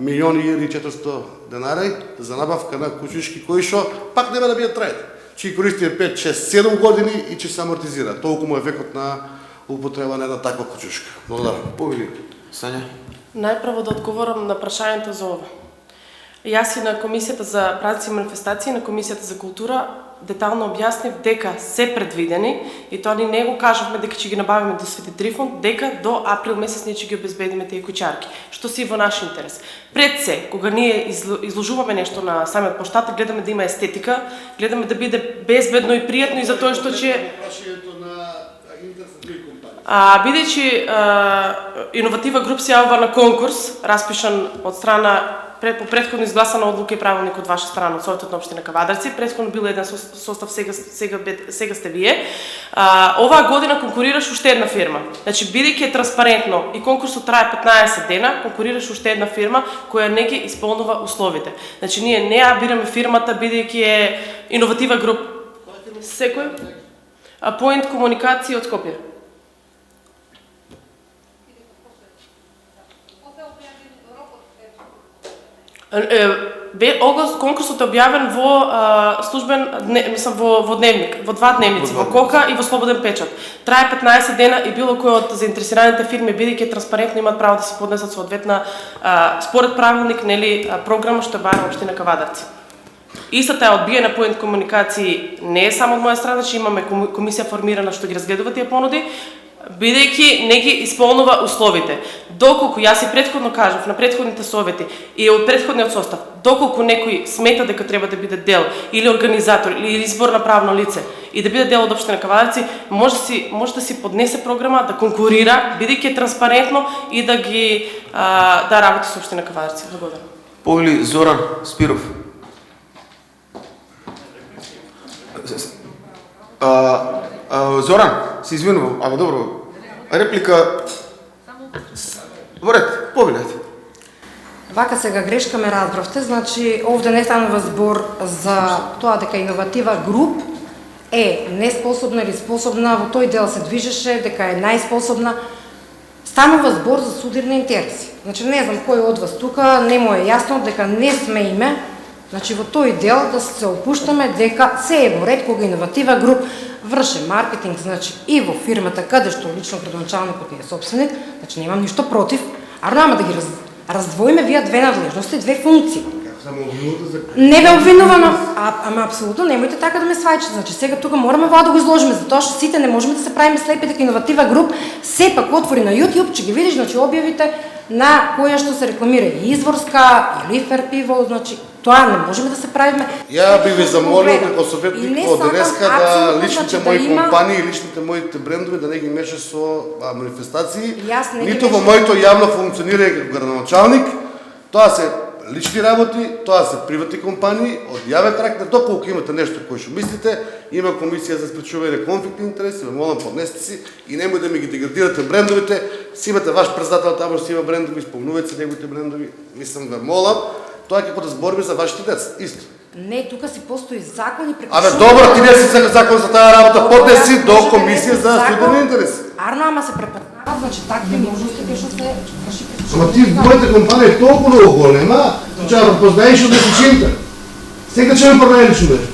G: 1.400.000 денари за набавка на кучишки кои што пак нема да бидат трајни. Че користиме 5, 6, 7 години и че се амортизира. Толку му е векот на употреба на една таква кучушка. Благодарам.
A: Повели, Сања.
F: Најпрво да одговорам на прашањето за ова. Јас и на Комисијата за празници и манифестации, на Комисијата за култура детално објаснив дека се предвидени, и тоа ни не го кажавме дека ќе ги набавиме до Свети Трифон, дека до април месец ние ќе ги обезбедиме тие кучарки, што си во наш интерес. Пред се, кога ние изложуваме нешто на самиот площад, гледаме да има естетика, гледаме да биде безбедно и пријатно и за тоа што ќе бидејќи Иноватива груп се јавува на конкурс, распишан од страна по претходно изгласана одлука и правилник од ваша страна, од Советот на општина Кавадарци. Претходно бил еден состав, сега сте вие. Оваа година конкурираш уште една фирма. Значи, бидејќи е транспарентно и конкурсот трае 15 дена, конкурираш уште една фирма која не ги исполнува условите. Значи, ние не ја бираме фирмата бидејќи е Иноватива груп. Секој? Point комуникација од Скопје. Конкурсот е објавен во службен, во дневник, во 2 дневници, во Кока и во Слободен печат. Трае 15 дена и било кој од заинтересираните фирми, бидејќи транспарентно имаат право да си поднесат соодветна според правилник, нели, програма што е бара општина Кавадарци. Истата е одбиена Point комуникации не е само од моја страна, че имаме комисија формирана што ги разгледува тие понуди, бидејќи не ги исполнува условите. Доколку, јас и претходно кажав на претходните совети и од претходниот состав, доколку некој смета дека треба да биде дел или организатор или избор на правно лице и да биде дел од општина Кавадарци, може да си поднесе програма, да конкурира, бидејќи е транспарентно и да ги да работи со општина Кавадарци. Благодарам.
A: Повели Зоран Спиров. Зоран, се извинувам, ама добро. Реплика. Вред, повелете.
I: Вака сега грешка ме разбравте, значи овде не станува збор за тоа дека Иноватива груп е неспособна или способна, во тој дел се движеше дека е најспособна. Станува збор за судирни интереси. Значи не знам кој од вас тука не му е јасно дека не сме име. Значи во тој дел да се опуштаме дека се е во ред кога Иноватива груп врше маркетинг, значи и во фирмата каде што лично градоначалникот не е собственик, значи немам ништо против, а нема да ги раздвоиме вие две надлежности, две функции. Не бе обвинувано, ама апсолутно немојте така да ме свајчате. Значи сега тука мораме да го изложиме, затоа што сите не можеме да се правиме слепи дека Иноватива груп сепак отвори на YouTube, че ги видиш, значи објавите на која што се рекламира и Изворска, или Ферпиво, значи тоа не можеме да се правиме.
G: Ја би ви замолил како советник од денеска да личните мои компании, личните моите брендови да не ги меша со манифестации, ниту во моето јавно функционирање како градоначалник. Тоа се лични работи, тоа се приватни компании од јавен карактер. Доколку имате нешто кое што мислите, има комисија за спречување на конфликт на интереси, ве молам поднесете си и немој да ми ги деградирате брендовите. Си имате ваш председател таму што има брендови, исполнувајте се неговите брендови. Мислам ве молам, тоа е како да збориме за вашите деца. Исто.
I: Не, тука си постои закон и
G: Абе, добро, ти не си закон за таа работа, поднеси до комисија за судирни интереси.
I: Арно, ама се препознават, значи такви можности кои што се врши.
C: Ама ти мојата компанија е толку многу голема, че ја препознаеш од десечинта. Сега ќе ме пронајдеш нешто.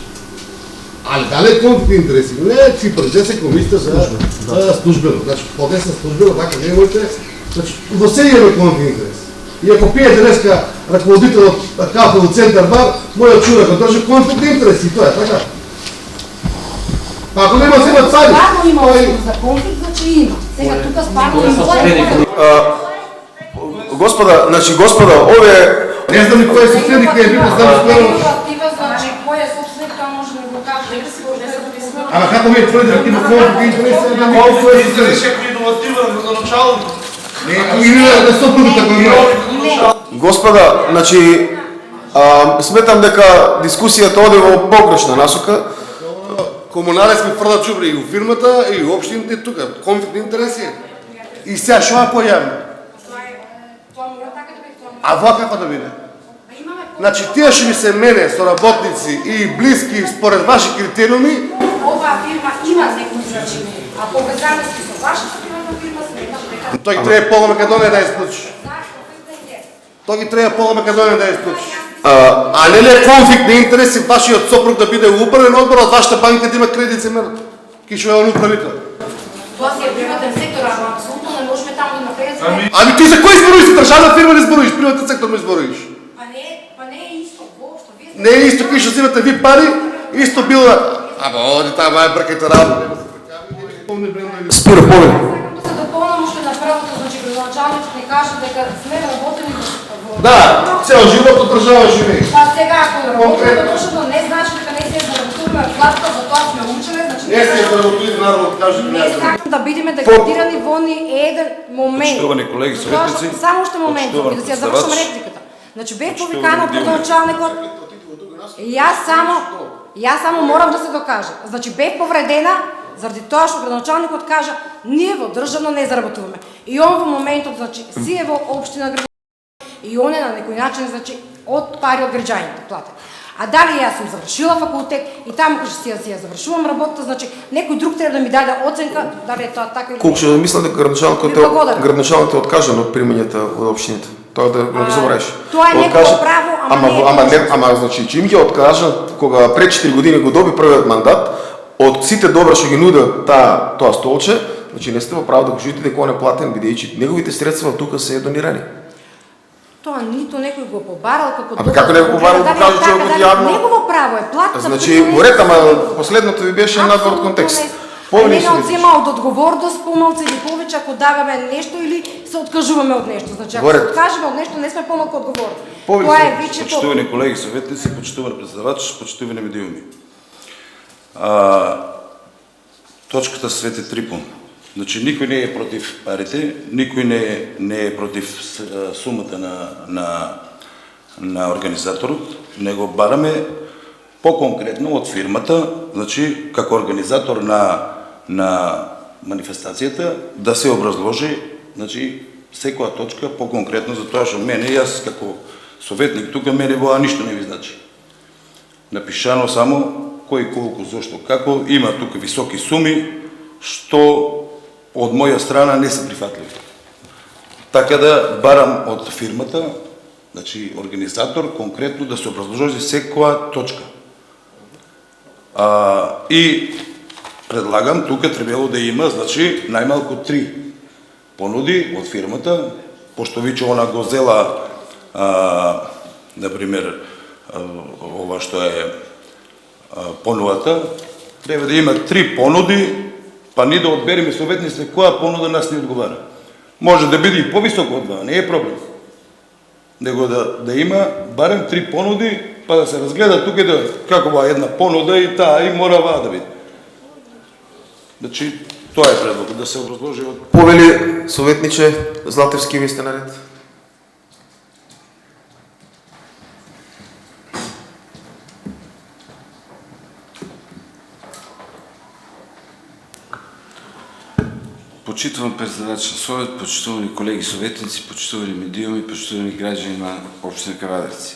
C: Ali da li je konflikt interesi? Не, си преде се комисията за службено. Значи, поде се службено, така не можете. Значи, во се имаме конфликт интерес. И ако пиете днеска ръководител от Калфово център бар, моят човек държи конфликт интерес и това е така. Ако няма вземат сами.
I: Парно има основа за конфликт, значи има. Сега тук с парно има.
A: Господа, значи господа, ове
C: Не знам ни кой е съседник, не е бил, знам с кой е.
I: Значи, кой е собственик, това може да го каже.
C: Ама како ми е твърде, ако има конфликт интерес, да ми кой е съседник. Или на съпругата го има.
A: Господа, значи сметам дека дискусијата оде во погрешна насока.
C: Комуналец ми фрла чубри и у фирмата, и у общините тука. Конфликт на интереси. И сега шо ако јавим? А во како да биде? Значи тие ще ми се мене со работници и близки според ваши критериуми.
I: Ова фирма има некој значение. А повезаности со вашата фирма сметам дека...
C: Тој ги треба Пола Македонија да изключи. Тој ги треба Пола Македонија да изключи. А не е конфликт на интереси вашиот сопруг да биде управен одбор, од вашата банка да има кредит за мен? Кишове управител.
I: Тоа си е приватен сектор, ама апсолутно не можеме таму да напредаме.
C: Ами ти за кој зборуваш? Државна фирма не зборуваш, приватен сектор не зборуваш.
I: Па не е исто, воопшто.
C: Не е исто кој што взимате ви пари, исто била... Ама оди тamo ај бркајте работа.
A: Спира повеќе.
I: Сакам да се дополнам уште на првото, значи градоначалникот ни кажа дека сме работени во...
C: Да, цел живот од држава живее.
I: Па сега ако работиме во државно не значи дека не се заработуваме платата, за тоа сме учеле, значи
C: Не се заработуи народ, кажи
I: не сакам да бидеме деградирани во ни еден момент.
J: Почитувани колеги советници,
I: Само уште момент, и да си ја завршам
J: председател.
I: репликата. Значи бев повикана од градоначалникот. И јас само морам да се докажам. Значи бев повредена заради тоа што градоначалникот кажа ние во државно не заработуваме. И он во моментот значи си е во општина Градоначалник и он е на некој начин значи од пари од граѓаните платен. А дали јас сум завршила факултет и таму кога си ја завршувам работата, значи некој друг треба да ми даде оценка дали е тоа така или
A: Колку што мисля дека градоначалникот е откажан од примањата од општините. Тоа да го забравиш.
I: Тоа е негово право, ама не е
A: ама значи чим ги откажан кога пред 4 години го доби првиот мандат, од сите добра што ги нуда тоа столче, значи не сте во право да го кажете дека он е платен бидејќи неговите средства тука се донирани.
I: Тоа нито некој го побарал како
A: Абе како не го побарал, го кажа човекот јавно.
I: Негово право е плата.
A: Значи во ред, ама последното ви беше надвор од контекст.
I: Не одзема од одговорност помалку или повеќе ако даваме нешто или се откажуваме од нешто. Значи ако се откажеме од нешто не сме помалку одговорни. Тоа е веќе
J: Почитувани колеги советници, почитувани председавач, почитувани медиуми. Точката свети Трипун. Значи никој не е против парите, никој не е против сумата на организаторот, него бараме по-конкретно од фирмата, значи како организатор на манифестацијата да се образложи, значи секоја точка по-конкретно за тоа што мене јас како советник тука мене воа ништо не ви значи. Напишано само кој колку зошто како има тука високи суми што од моја страна не се прифатливи. Така да барам од фирмата, значи организатор конкретно да се образложи секоја точка. И предлагам тука требало да има, значи најмалку 3 понуди од фирмата, пошто виче она го зела например ова што е понудата, треба да има 3 понуди, па ни да одбереме советниците која понуда нас не одговара. Може да биде и повисоко од това, не е проблем. Него да има барем 3 понуди, па да се разгледа тука да какова една понуда и таа и мора да биде. Значи, тоа е предлог, да се образложи од...
A: Повели советниче Златевски, ви сте наред.
K: Почитуван председател на Совет, почитувани колеги советници, почитувани медиуми, почитувани граѓани на општина Кавадарци.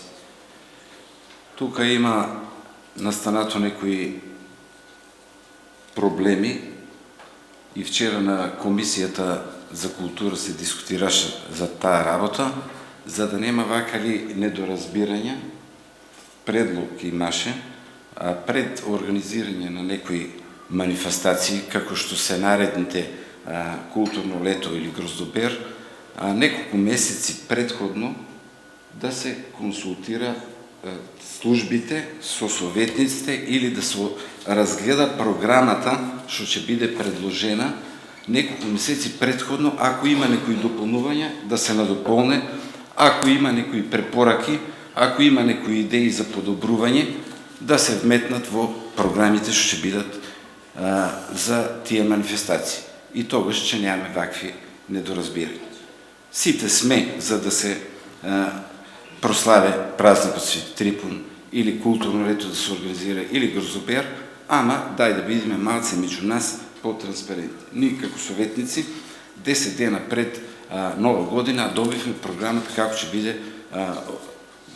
K: Тука има настанато некои проблеми и вчера на Комисијата за култура се дискутираше за таа работа, за да нема вакали недоразбирања. Предлог имаше пред организирање на некои манифестации, како што се наредните културно лето или Гроздобер, неколку месеци предходно да се консултира службите со советниците или да се разгледа програмата што ќе биде предложена неколку месеци предходно, ако има некои дополнувања, да се надополне, ако има некои препораки, ако има некои идеи за подобрување, да се вметнат во програмите што ќе бидат за тие манифестации. И тогаш ќе нямаме вакви недоразбирања. Сите сме за да се прославе празникот Свети Трифун или културно лето да се организира или Гроздобер, ама дај да бидеме малце меѓу нас по-транспарентни. Ние како советници 10 дена пред Нова година добивме програмата како ќе биде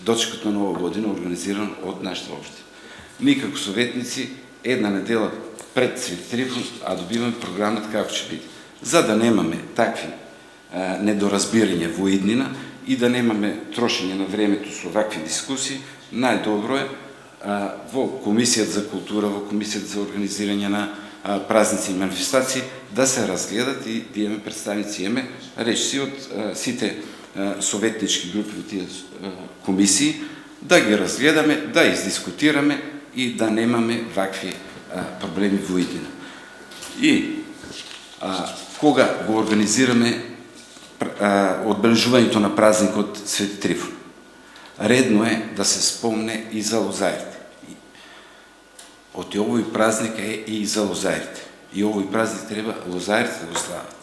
K: дочекот на Нова година организиран од нашата општина. Ние како советници една недела пред Свети Трифун добиваме програмата како ќе биде. За да немаме такви недоразбирања во иднина и да немаме трошење на времето со вакви дискусии, најдобро е во Комисијата за култура, во Комисијата за организирање на празници и манифестации да се разгледат и да имаме представници, имаме речи од сите советнички групи во тие комисии, да ги разгледаме, да издискутираме и да немаме вакви проблеми во иднина. И кога го организираме одбележувањето на празникот Свети Трифун, редно е да се спомне и за лозарите. Од овој празник е и за лозарите. И овој празник треба лозарите да го слават.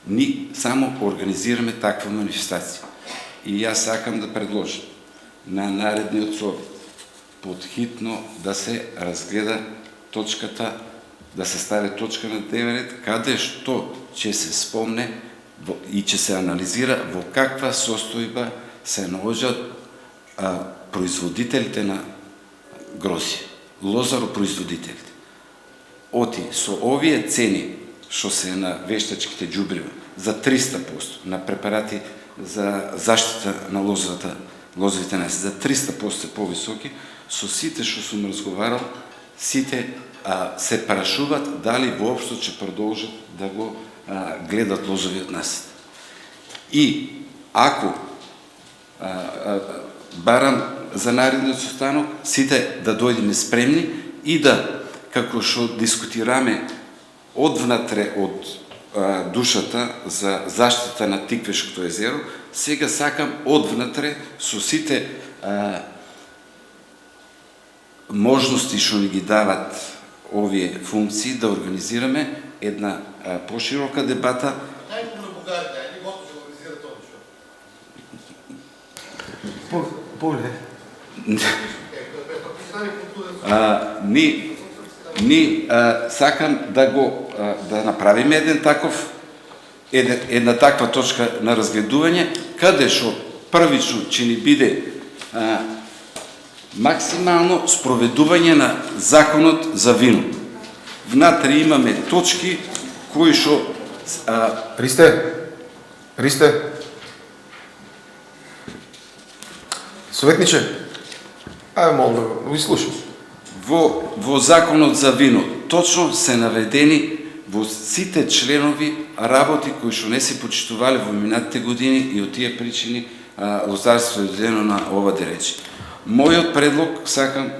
K: Ние само организираме таква манифестација. И јас сакам да предложам на наредниот совет подхитно да се разгледа точката, да се стави точка на дневен ред, каде што ќе се спомне и ќе се анализира во каква состојба се наоѓаат производителите на грозје, лозаропроизводителите. Оти со овие цени што се на вештачките џубрива за 300%, на препарати за заштита на лозовите наси за 300% се повисоки, со сите што сум разговарал, сите се прашуваат дали воопшто ќе продолжат да го гледат лозовиот насад. И ако барам за наредниот состанок, сите да дојдеме спремни и да, како што дискутираме одвнатре од душата за заштита на Тиквешкото езеро, сега сакам одвнатре со сите можности што ни ги дават овие функции да организираме една поширока дебата. Ни сакам да направиме една таква точка на разгледување, каде што првично ќе ни биде максимално спроведување на законот за вино. Внатре имаме точки кои што...
A: Ристе. Советниче, молам да ви слушам.
K: Во законот за вино точно се наведени во сите членови работи кои што не се почитувале во минатите години и од тие причини лозарството е додено на ова речи. Мојот предлог сакам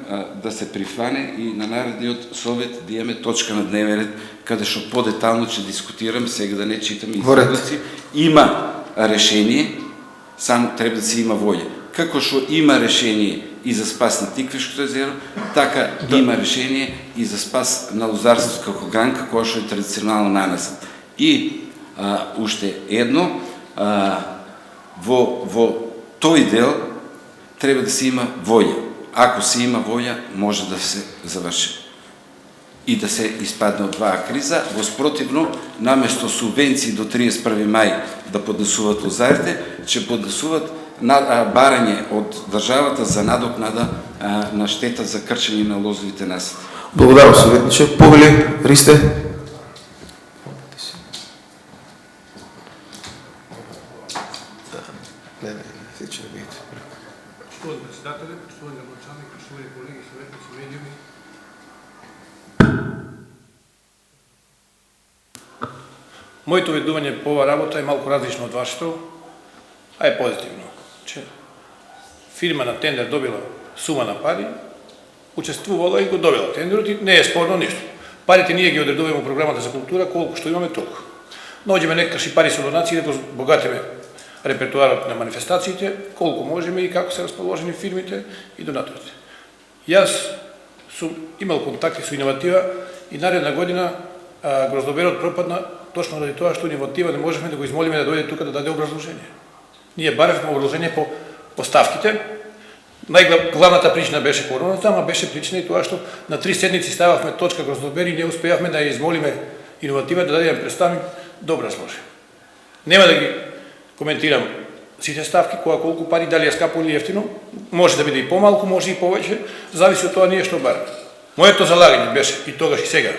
K: да се прифане и на наредниот совет да имаме точка на дневен ред каде што подетално ќе дискутираме, сега да не читаме изгледаци. Има решение, само треба да се има волја. Како што има решение и за спас на Тиквешкото езеро, така има решение и за спас на лозарството како гранка, која што е традиционално нанесат. И уште едно, во тој дел треба да се има волја. Ако се има волја, може да се заврши. И да се испадне од оваа криза. Воспротивно, наместо субвенции до 31 мај да поднесуваат лозарите, ќе поднесуваат барање од државата за надокнада на штета за крчење на лозовите насади.
A: Благодарам, советниче. Повели, Ристе.
B: Почитувани председатели, почитувани началник, почитувани колеги, советници, медиуми, Моето видување по ова работа е малку различно од вашето, а е позитивно. Че фирма на тендер добила сума на пари, учествувала и го добила тендерот и не е спорно ништо. Парите ние ги одредуваме во програмата за култура, колку што имаме толку. Наоѓеме некакви пари со донации да го богатиме репертуарот на манифестациите, колку можеме и како се расположени фирмите и донаторите. Јас сум имал контакти со Иноватива и наредна година Гроздоберот пропадна точно ради тоа што Иноватива не можевме да го измолиме да дојде тука да даде образложение. Ние баревме образложение по поставките. Главната причина беше короната, ама беше причина и тоа што на 3 седмици стававме точка Гроздобер и не успеавме да ја измолиме Иноватива да даде представник да образложи. Нема да ги коментирам сите ставки, колку пари, дали е скапо или ефтино, може да биде и помалку, може и повеќе, зависи од тоа ние што бараме. Моето залагање беше и тогаш и сега.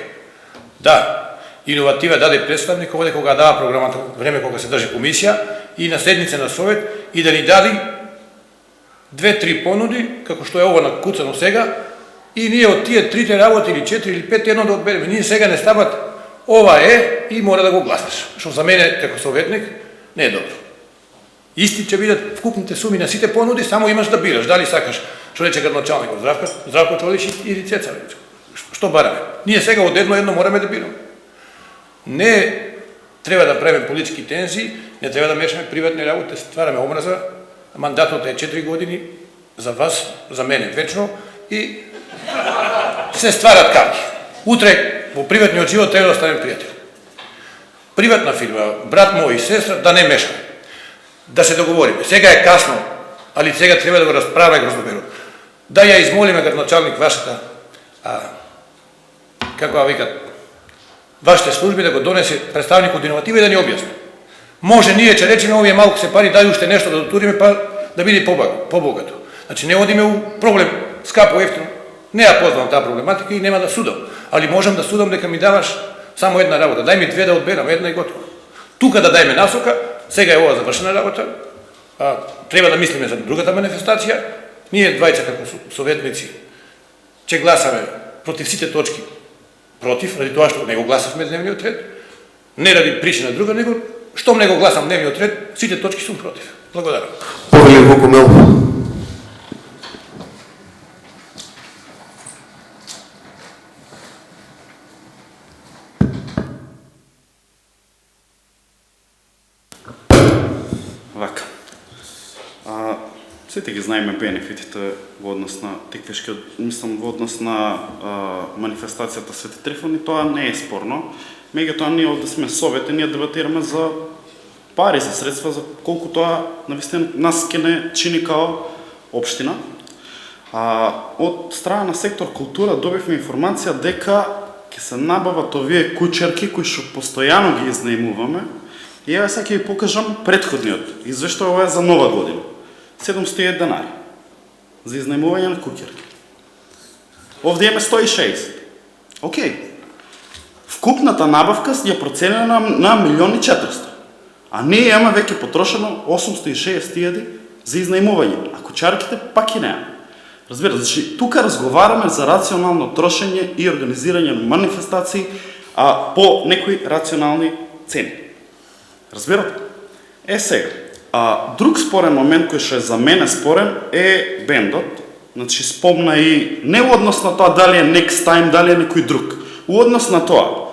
B: Да, Иноватива даде представник овде кога дава програмата, време кога се држи комисија и на седница на совет и да ни дади 2-3 понуди, како што е ова накуцано сега, и ние од тие 3 работи или 4 или 5 едно да одбереме. Ние сега не стават ова е и мора да го гласаш, што за мене како советник не е добро. Исти ќе бидат вкупните суми на сите понуди, само имаш да бираш, дали сакаш што рече градоначалникот Здравко Чолиш или Цеца. Што бараме? Ние сега од едно мораме да бираме. Не треба да правиме политички тензии, не треба да мешаме приватни работи, ствараме омраза. Мандатот е 4 години за вас, за мене вечно и се стварат капки. Утре во приватниот живот треба да станем пријатели. Приватна фирма, брат мој и сестра, да не мешаме. Да се договориме. Сега е касно, али сега треба да го расправаме Гроздоберот. Да ја измолиме градоначалник вашата, како викат, вашите служби да го донесе представник од Иноватива и да ни објасни. Може ние ќе речеме овие малку се пари, дај уште нешто да дотуриме па да биде побогато. Значи не одиме у проблем скапо ефтино. Не ја познавам таа проблематика и нема да судам. Али можам да судам дека ми даваш само една работа. Дај ми 2 да одберам, една и готово. Тука да дајме насока, сега е ова завршена работа. Треба да мислиме за другата манифестација. Ние двајца како советници ќе гласаме против сите точки. Против, ради тоа што не го гласавме дневниот ред. Не ради причина друга, него штом не го гласам дневниот ред, сите точки сум против. Благодарам.
A: Повелик Вукомел.
H: Вака. Сите ги знаеме бенефитите во однос на теквешкиот, мислам во однос на манифестацијата Свети Трифон и тоа не е спорно. Меѓутоа ние овде сме совет и ние дебатираме за пари, за средства, за колку тоа навистина нас ќе не чини као општина. Од страна на сектор култура добивме информација дека ќе се набават овие кучерки кои што постојано ги изнаемуваме. И ја сега ќе ви покажам претходниот извештај, ова е за нова година. 700 денари за изнаемување на куќерки. Овде имаме 160. Океј. Вкупната набавка ја проценена на 1.400.000. А ние имаме веќе потрошено 860.000 за изнаемување, а кучарките пак и неа. Разбира, значи тука разговараме за рационално трошење и организирање на манифестации по некои рационални цени. Разбирате? Сега. Друг спорен момент кој што е за мене спорен е бендот. Значи спомна и не у однос на тоа дали е Next Time, дали е некој друг. У однос на тоа,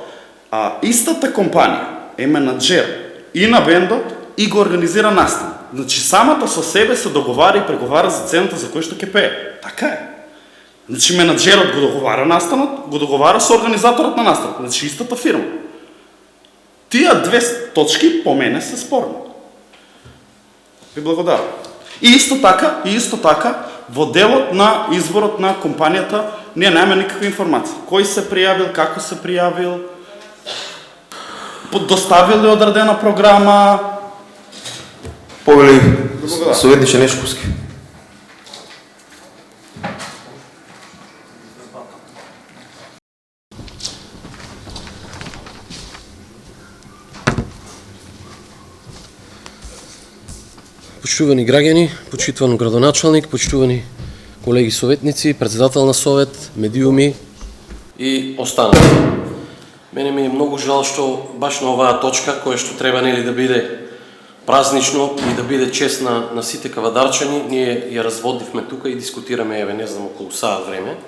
H: истата компанија е менаџер и на бендот и го организира настан. Значи самата со себе се договара и преговара за цената за кој што ќе пее. Така е. Значи менаџерот го договара настанот, го договара со организаторот на настанот. Значи истата фирма. Тие две точки по мене се спорни. Ви благодарам. И исто така, во делот на изборот на компанијата ние немаме никаква информација. Кој се пријавил, како се пријавил, доставил ли одредена програма.
A: Повели советниче Нешковски.
L: Почитувани граѓани, почитуван градоначалник, почитувани колеги советници, председател на совет, медиуми и останали. Мене ми е многу жал што баш на оваа точка, која што треба нели да биде празнично и да биде чест на сите кавадарчани, ние ја разводивме тука и дискутираме, еве, не знам, околу саат време.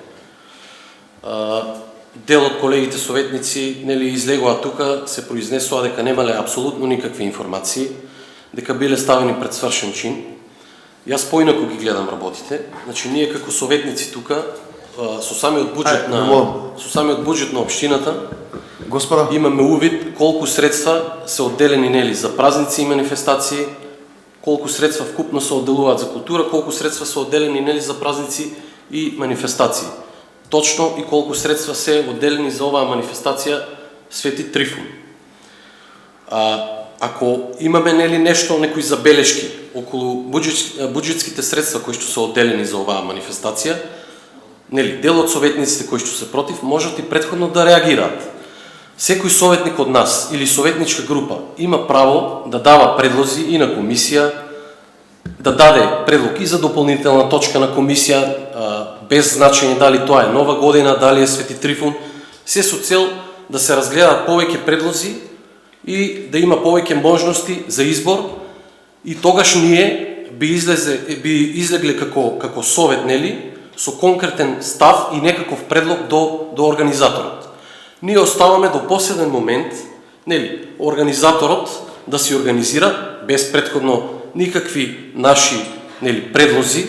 L: Дел од колегите советници нели излегоа тука, се произнесоа дека немале апсолутно никакви информации, дека биле ставени пред свршен чин. Јас поинаку ги гледам работите. Значи ние како советници тука со самиот буџет на општината
A: Господа,
L: имаме увид колку средства се одделени нели за празници и манифестации, колку средства вкупно се одделуваат за култура, колку средства се одделени нели за празници и манифестации. Точно и колку средства се одделени за оваа манифестација Свети Трифун. Ако имаме нели нешто, некои забелешки околу буџетските средства кои што се одделени за оваа манифестација, нели дел од советниците кои што се против можат и претходно да реагираат. Секој советник од нас или советничка група има право да дава предлози и на комисија, да даде предлог и за дополнителна точка на комисија, без значење дали тоа е Нова година, дали е Свети Трифун, се со цел да се разгледаат повеќе предлози и да има повеќе можности за избор, и тогаш ние би излегле како совет, нели, со конкретен став и некаков предлог до организаторот. Ние оставаме до последен момент, нели, организаторот да се организира без претходно никакви наши, нели, предлози,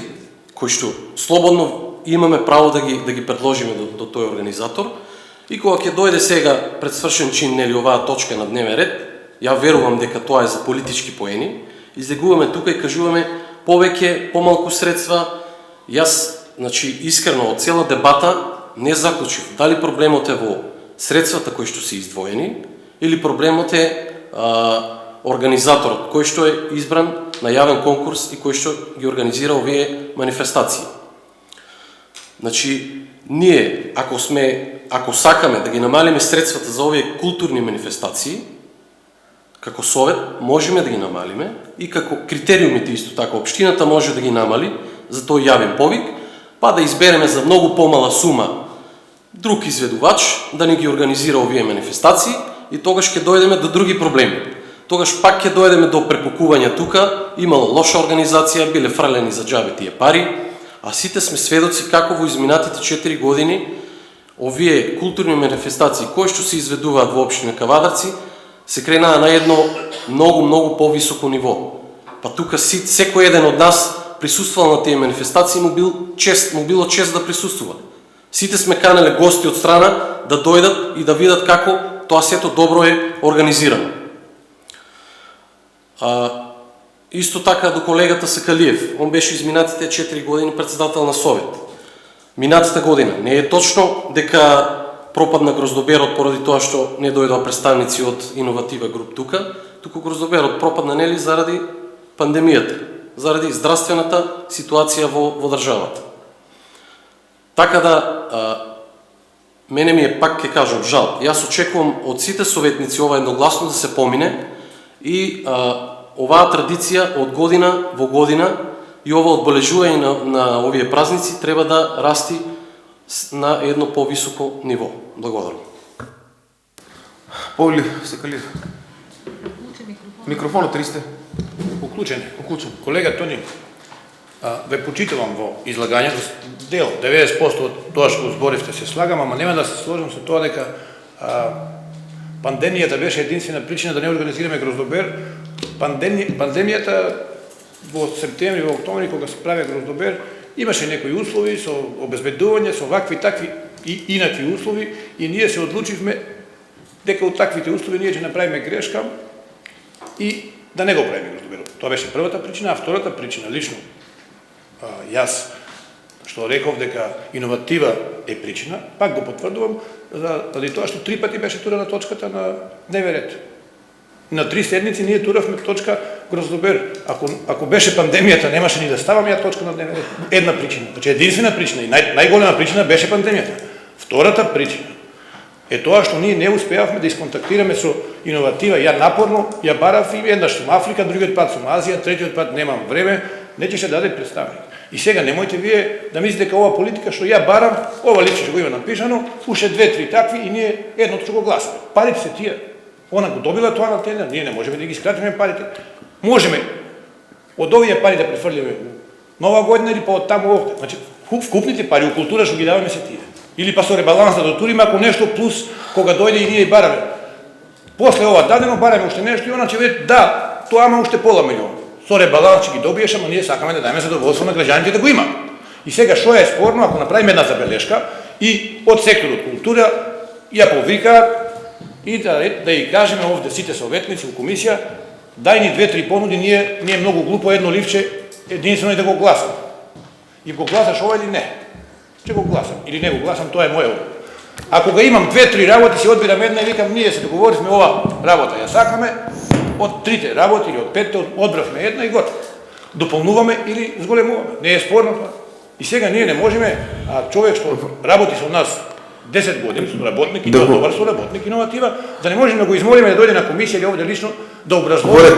L: кои што слободно имаме право да ги предложиме до тој организатор. И кога ќе дојде сега пред свршен чин, нели, оваа точка на дневен ред, ја верувам дека тоа е за политички поени, излегуваме тука и кажуваме повеќе, помалку средства. Јас, значи, искрено од цела дебата не заклучив дали проблемот е во средствата кои што се издвоени или проблемот е организаторот кој што е избран на јавен конкурс и кој што ги организира овие манифестации. Значи, ние, ако сакаме да ги намалиме средствата за овие културни манифестации, како совет можеме да ги намалиме и како критериумите исто така општината може да ги намали за тој јавен повик, па да избереме за многу помала сума друг изведувач да ни ги организира овие манифестации, и тогаш ќе дојдеме до други проблеми. Тогаш пак ќе дојдеме до препукувања тука, имало лоша организација, биле фрлени за џабе тие пари, а сите сме сведоци како во изминатите 4 години овие културни манифестации кои што се изведуваат во општина Кавадарци се кренаа на едно многу повисоко ниво. Па тука секој еден од нас присуствувал на тие манифестации, му било чест да присуствува. Сите сме канеле гости од страна да дојдат и да видат како тоа сето добро е организирано. Исто така до колегата Сакалиев, он беше изминатите 4 години председател на совет. Минатата година не е точно дека пропадна гроздоберот поради тоа што не дојдоа представници од Иноватива груп тука, туку гроздоберот пропадна нели заради пандемијата, заради здравствената ситуација во државата. Така да, мене ми е, пак ќе кажам, жал. Јас очекувам од сите советници ова едногласно да се помине и оваа традиција од година во година и ова одбележување на овие празници треба да расти на едно повисоко ниво. Благодарам.
A: Павли Сакалиев. Микрофонот 300.
B: Уклучен. Колега Тони, ве почитувам во излагањето, дел, 90% од тоа што зборивте се слагам, ама нема да се сложам со тоа дека пандемијата беше единствена причина да не организираме Гроздобер. Пандемијата во септември, во октомври, кога се праве Гроздобер, имаше некои услови со обезбедување, со вакви, такви и инакви услови, и ние се одлучивме дека од таквите услови ние ќе направиме грешка и да не го правиме Гроздоберот. Тоа беше првата причина, а втората причина, лично, јас што реков дека Иноватива е причина, пак го потврдувам, заради тоа што 3 пати беше турана точката на дневен ред. На 3 седмици ние туравме точка Гроздобер. Ако беше пандемијата, немаше ни да ставаме ја точка на дневен ред. Една причина, значи единствена причина и најголема причина беше пандемијата. Втората причина е тоа што ние не успеавме да исконтактираме со Иноватива. Ја напорно ја барав и еднаш сум Африка, другиот пат сум Азија, третиот пат немам време, не ќе се даде представник. И сега немојте вие да мислите дека ова политика што ја барам, ова лично што го има напишано, уште 2-3 такви и ние едното што го гласаме. Парите се тие. Она го добила тоа на тендер, ние не можеме да ги скратиме парите. Можеме од овие пари да префрлиме нова година или па од таму овде. Значи, вкупните пари у култура што ги даваме се тие. Или па со ребаланс да дотуриме ако нешто плюс кога дојде и ние и бараме. После ова дадено бараме уште нешто и она ќе вели да, тоа има уште пола милион. Со ребаланс ќе ги добиеш, ама ние сакаме да дајме задоволство на граѓаните да го има. И сега што е спорно ако направиме една забелешка и од секторот култура ја повикаат и да ја кажеме овде сите советници у комисија, дај ни 2-3 понуди, ние многу глупо едно ливче единствено и да го гласам. И го гласаш ова или не? Че го гласам или не го гласам, тоа е моје. Ако го имам 2-3 работи, си одбирам една и викам, ние се договоривме ова работа, ја сакаме, од 3 работи или од 5 одбравме една и готово. Дополнуваме или зголемуваме. Не е спорно тоа. И сега ние не можеме, човек што работи со нас 10 години, работник и добар соработник, иноватива, да не можеме да го измолиме да дојде на комисија или овде лично да образложи,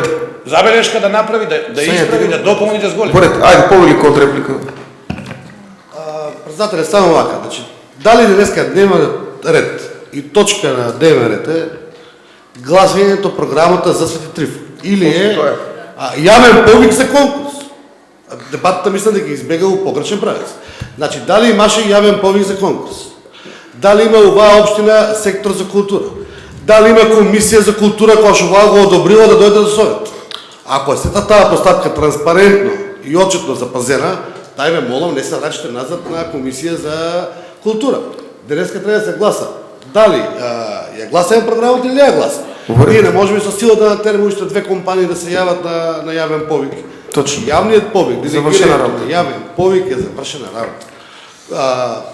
B: забелешка да направи, да исправи, да дополни, да зголеми.
A: Ајде, повели контреплика.
G: Председателе, само вака, значи, дали денеска дневен ред и точка на дневен ред е гласувањето програмата за Свети Трифон или е јавен повик за конкурс? Дебатата мислам да ги избегал погрешен правец. Значи, дали имаше јавен повик за конкурс? Дали има оваа општина сектор за култура? Дали има комисија за култура која што оваа го одобрила да дојде до совет? Ако е сета таа постапка транспарентно и отчетно запазена, дај ме молам, не се враќате назад на комисија за култура. Денеска треба да се гласа. Дали ја гласаме програмата или не ја гласаме? Ние не можеме со сила да натераме уште 2 компании да се јават на јавен повик.
A: Точно.
G: Јавниот повик,
A: завршена работа.
G: Јавен повик е завршена работа.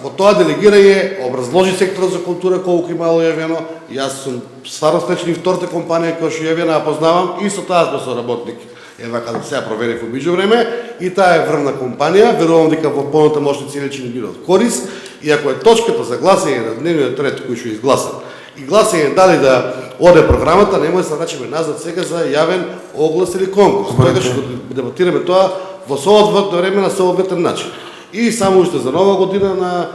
G: Во тоа делегирање образложи секторот за култура колку имало јавено. Јас сум стварно слечен и втората компанија која што јавена ја познавам и со таа сме соработник. Ева кога сега проверив во меѓувреме и таа е врвна компанија, верувам дека во полната мошници ќе ни биде од корис и ако е точката за гласање на дневниот ред кој што е изгласан и гласање дали да оде програмата, немој да се враќаме назад сега за јавен оглас или конкурс. Тоа што дебатираме тоа во соодветно време на соодветен начин. И само уште за нова година на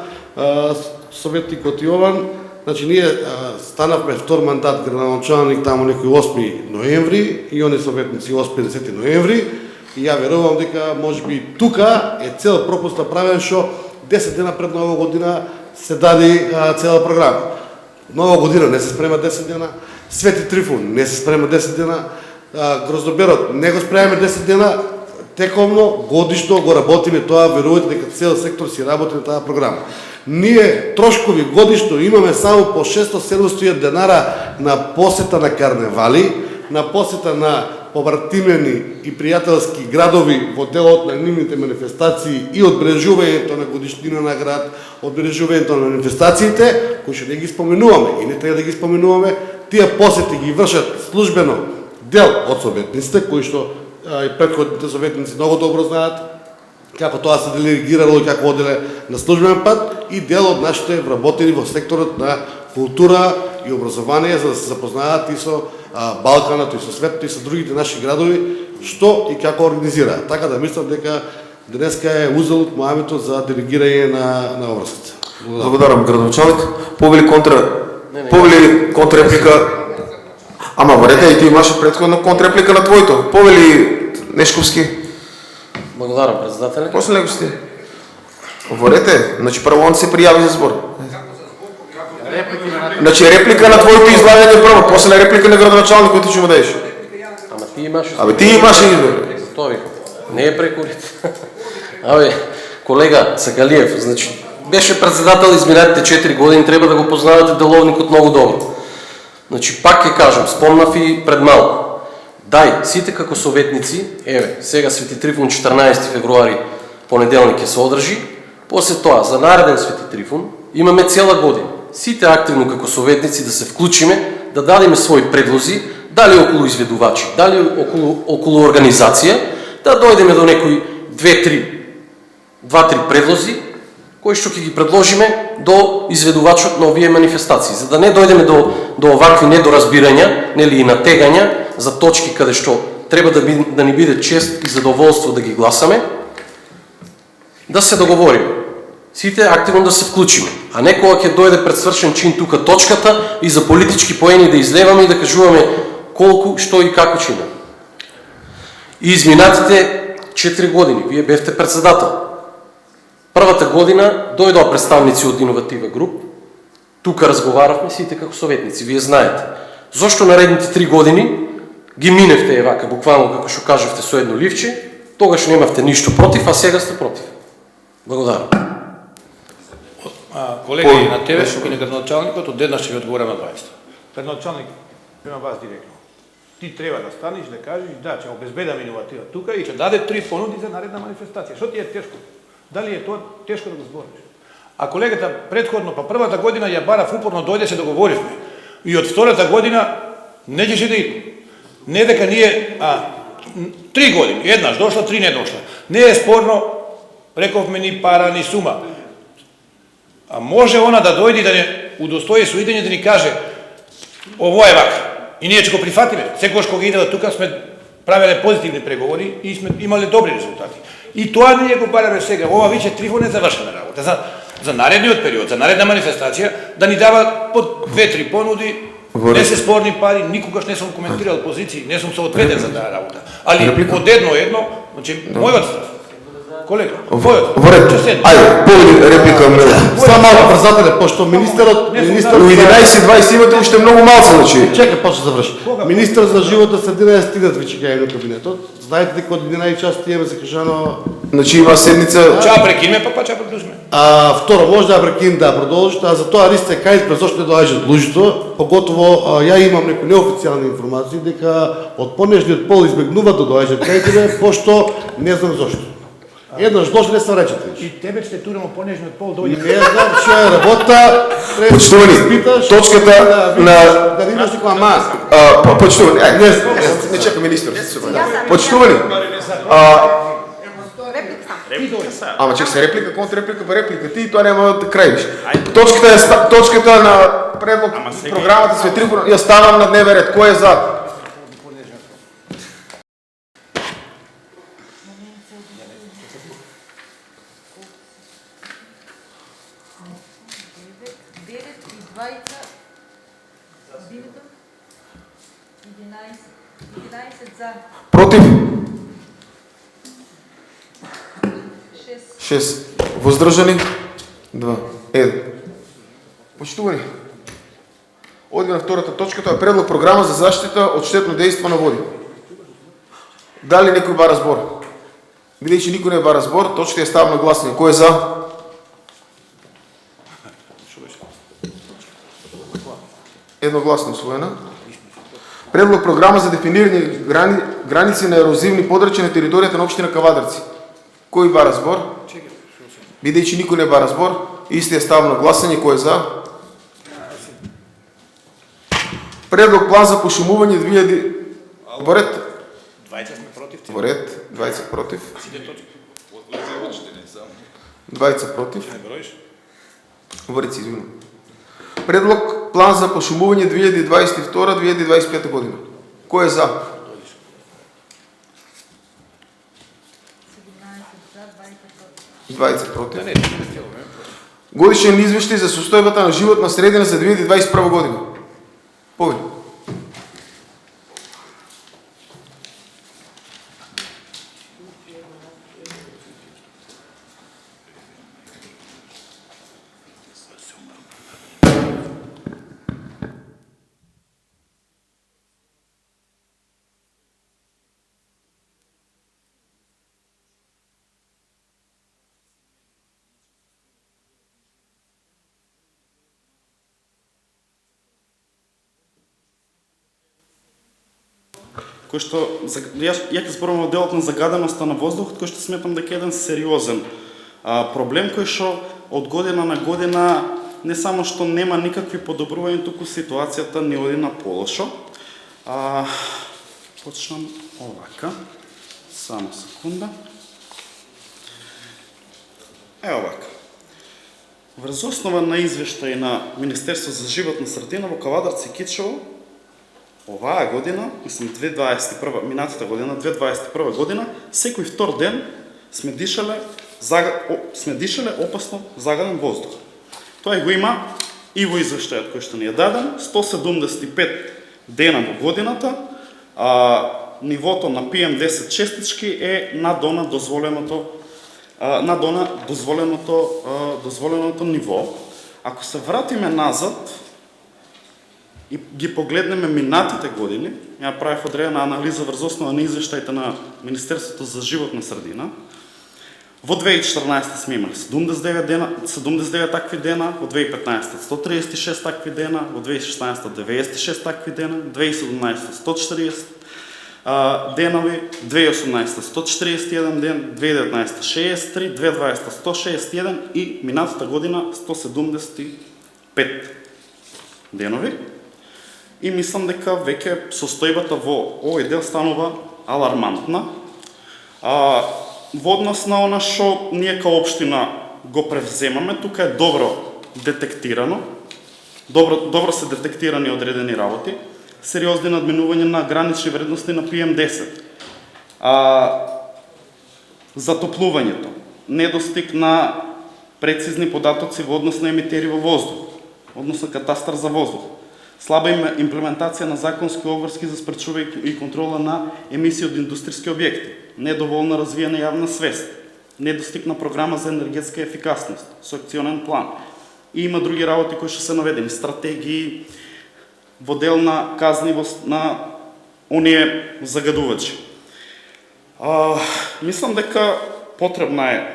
G: советникот Јован, значи ние станавме втор мандат градоначалник таму некој 8 ноември и они советници 8-10 ноември и ја верувам дека можеби тука е цел пропуст направен што 10 дена пред нова година се даде цела програма. Нова година не се спрема 10 дена, Свети Трифон не се спрема 10 дена, Гроздоберот не го спремаме 10 дена, тековно, годишно го работиме тоа, верувате дека цел сектор си работи на таа програма. Ние трошкови годишно имаме само по 600-700 денара на посета на карневали, на посета на повратимени и пријателски градови во делот на нивните манифестации и одбележувањето на годишнина на град, одбележувањето на манифестациите, кои што не ги споменуваме и не треба да ги споменуваме, тие посети ги вршат службено дел од советниците, кои што и претходните советници многу добро знаат како тоа се делегирало и како оделе на службен пат и дел од нашите вработени во секторот на култура и образование за да се запознаат и со Балканот, и со светот, и со другите наши градови, што и како организираат. Така да мислам дека денеска е узелот мојавето за делегирање на образец.
A: Благодарам, градоначалник. Повели контрреплика. Ама варете, и ти имаше претходна контрреплика на твоето. Повели Нешковски.
L: Благодарам, председателе.
A: После него сте. Говорете, значи прво он се пријави за збор. Значи реплика на твоето излагање прво, после реплика на градоначалникот ти ќе му даеш.
L: Ама ти имаш.
A: Абе ти имаш избор.
L: Тоа ви. Не е прекурите. Абе, колега Сакалиев, значи беше председател изминатите 4 години, треба да го познавате деловникот многу добро. Значи пак ќе кажам, спомнав и пред малку. Дај, сите како советници, еве, сега Свети Трифон 14 февруари понеделник ќе се одржи, после тоа за нареден Свети Трифон имаме цела година. Сите активно како советници да се вклучиме, да дадеме своји предлози, дали околу изведувачи, дали околу организација, да дојдеме до некои 2-3 предлози, кои што ќе ги предложиме до изведувачот на овие манифестации, за да не дојдеме до овакви недоразбирања, нели и натегања за точки каде што треба да ни биде чест и задоволство да ги гласаме. да се договориме. Сите активно да се вклучиме, а не кога ќе дојде пред свршен чин тука точката и за политички поени да излеваме и да кажуваме колку, што и како чинаме. И изминатите 4 години, вие бевте председател. Првата година дојдоа представници од Иноватива груп, тука разговаравме сите како советници, вие знаете. Зошто наредните 3 години ги миневте евака, буквално како што кажавте со едно ливче, тогаш немавте ништо против, а сега сте против. Благодарам.
B: Колега и на тебе и на градоначалникот, од еднаш ќе ви одговорам на двајста. Градоначалник, према вас директно. Ти треба да станеш да кажеш да, ќе обезбедам Иноватива тука и ќе даде 3 понуди за наредна манифестација. Што ти е тешко? Дали е тоа тешко да го збориш? А колегата предходно, па првата година ја барав упорно дојде се договоривме. И од втората година не ќе да иде. Не дека ние 3 години, еднаш дошла, 3 не дошла. Не е спорно, рековме ни пара, ни сума. А може она да дојде да не удостои со идење да ни каже ово е вака. И ние ќе го прифатиме. Секогаш кога идела тука сме правеле позитивни преговори и сме имале добри резултати. И тоа ние го бараме сега. Ова виќе Трифон е завршена работа. За наредниот период, за наредна манифестација, да ни дава по 2-3 понуди, не се спорни пари, никогаш не сум коментирал позиции, не сум соодветен за таа работа. Али од едно, значи, мојот став. Колега, твојот.
A: Ајде, повеќе реплика ме.
C: Само малку председателе, пошто министерот
A: У 11:20 имате уште многу малце, значи.
C: Чекај, после заврши. Министер за животна средина е стигнат веќе кај до кабинетот. Знаете дека од 11 часот имаме закажано.
A: Значи има седница.
B: Чаа прекинеме, па чаа продолжиме.
C: Второ, може да прекинем да продолжите, а за тоа ристе кај пред зошто не доаѓаат луѓето, поготово ја имам некои неофицијални информации дека од понежниот пол избегнуваат да доаѓаат кај тебе, пошто не знам зошто. Еднаш дошле са речете.
B: И тебе ще турamo понежниот пол дојде.
C: Не знам што е работа.
A: Почитувани, точката на...
C: Да имаш некоја маса.
A: Почитувани, не чека министр. Почитувани. Ама чек се реплика, контрреплика, па реплика. Ти тоа нема да крајиш. Точката на предлог програмата Свети Трифон ја ставам на дневен ред. Кој е за? Против? 6. Воздржани? 2. 1. Почитувани. Одиме на втората точка, тоа е предлог програма за заштита од штетно дејство на води. Дали некој бара збор? Бидејќи никој не бара збор, точката ја ставам на гласање. Кој е за? Едногласно усвоена. Предлог програма за дефинирање граници на ерозивни подрачја на територијата на општина Кавадарци. Кој бара збор? Бидејќи никој не бара збор, истиот ставам на гласање. Кој е за? Предлог план за пошумување 2000... Во ред?
B: 20 сме против.
A: Во ред, 20 против. 20 против. Во ред, си извинувам. Предлог план за пошумување 2022-2025 година. Кој е за? 20 против. Годишен извештај за состојбата на животна средина за 2021 година. Повеќе.
M: кој што ја ќе зборувам о делот на загаденоста на воздухот, кој што сметам дека е еден сериозен проблем кој што од година на година не само што нема никакви подобрувања, туку ситуацијата не оди на полошо. Почнам овака. Само секунда. Овака. Врз основа на извештај на Министерство за животна средина во Кавадарци и Кичево, оваа година, мислам 2021, минатата година, 2021 година, секој втор ден сме дишале сме дишале опасно загаден воздух. Тоа го има и во извештајот кој што ни е даден, 175 дена во годината, нивото на PM10 честички е надона дозволеното ниво. Ако се вратиме назад и ги погледнеме минатите години, ја правев одредена анализа врз основа на извештаите на Министерството за животна средина. Во 2014 сме имали 79 такви дена, во 2015 136 такви дена, во 2016 96 такви дена, 2017 140 денови, 2018 141 ден, 2019 63, 2020 161 и минатата година 175 денови. И мислам дека веќе состојбата во овој дел станува алармантна. Во однос на она што ние као општина го превземаме, тука е добро детектирано, добро се детектирани одредени работи, сериозни надминување на гранични вредности на PM10, затоплувањето, недостиг на прецизни податоци во однос на емитери во воздух, односно катастар за воздух, слаба имплементација на законски обврски за спречување и контрола на емисии од индустријски објекти, недоволно развиена јавна свест, недостиг на програма за енергетска ефикасност со акционен план. И има други работи кои што се наведени, стратегии во дел на казни на оние загадувачи. Мислам дека потребна е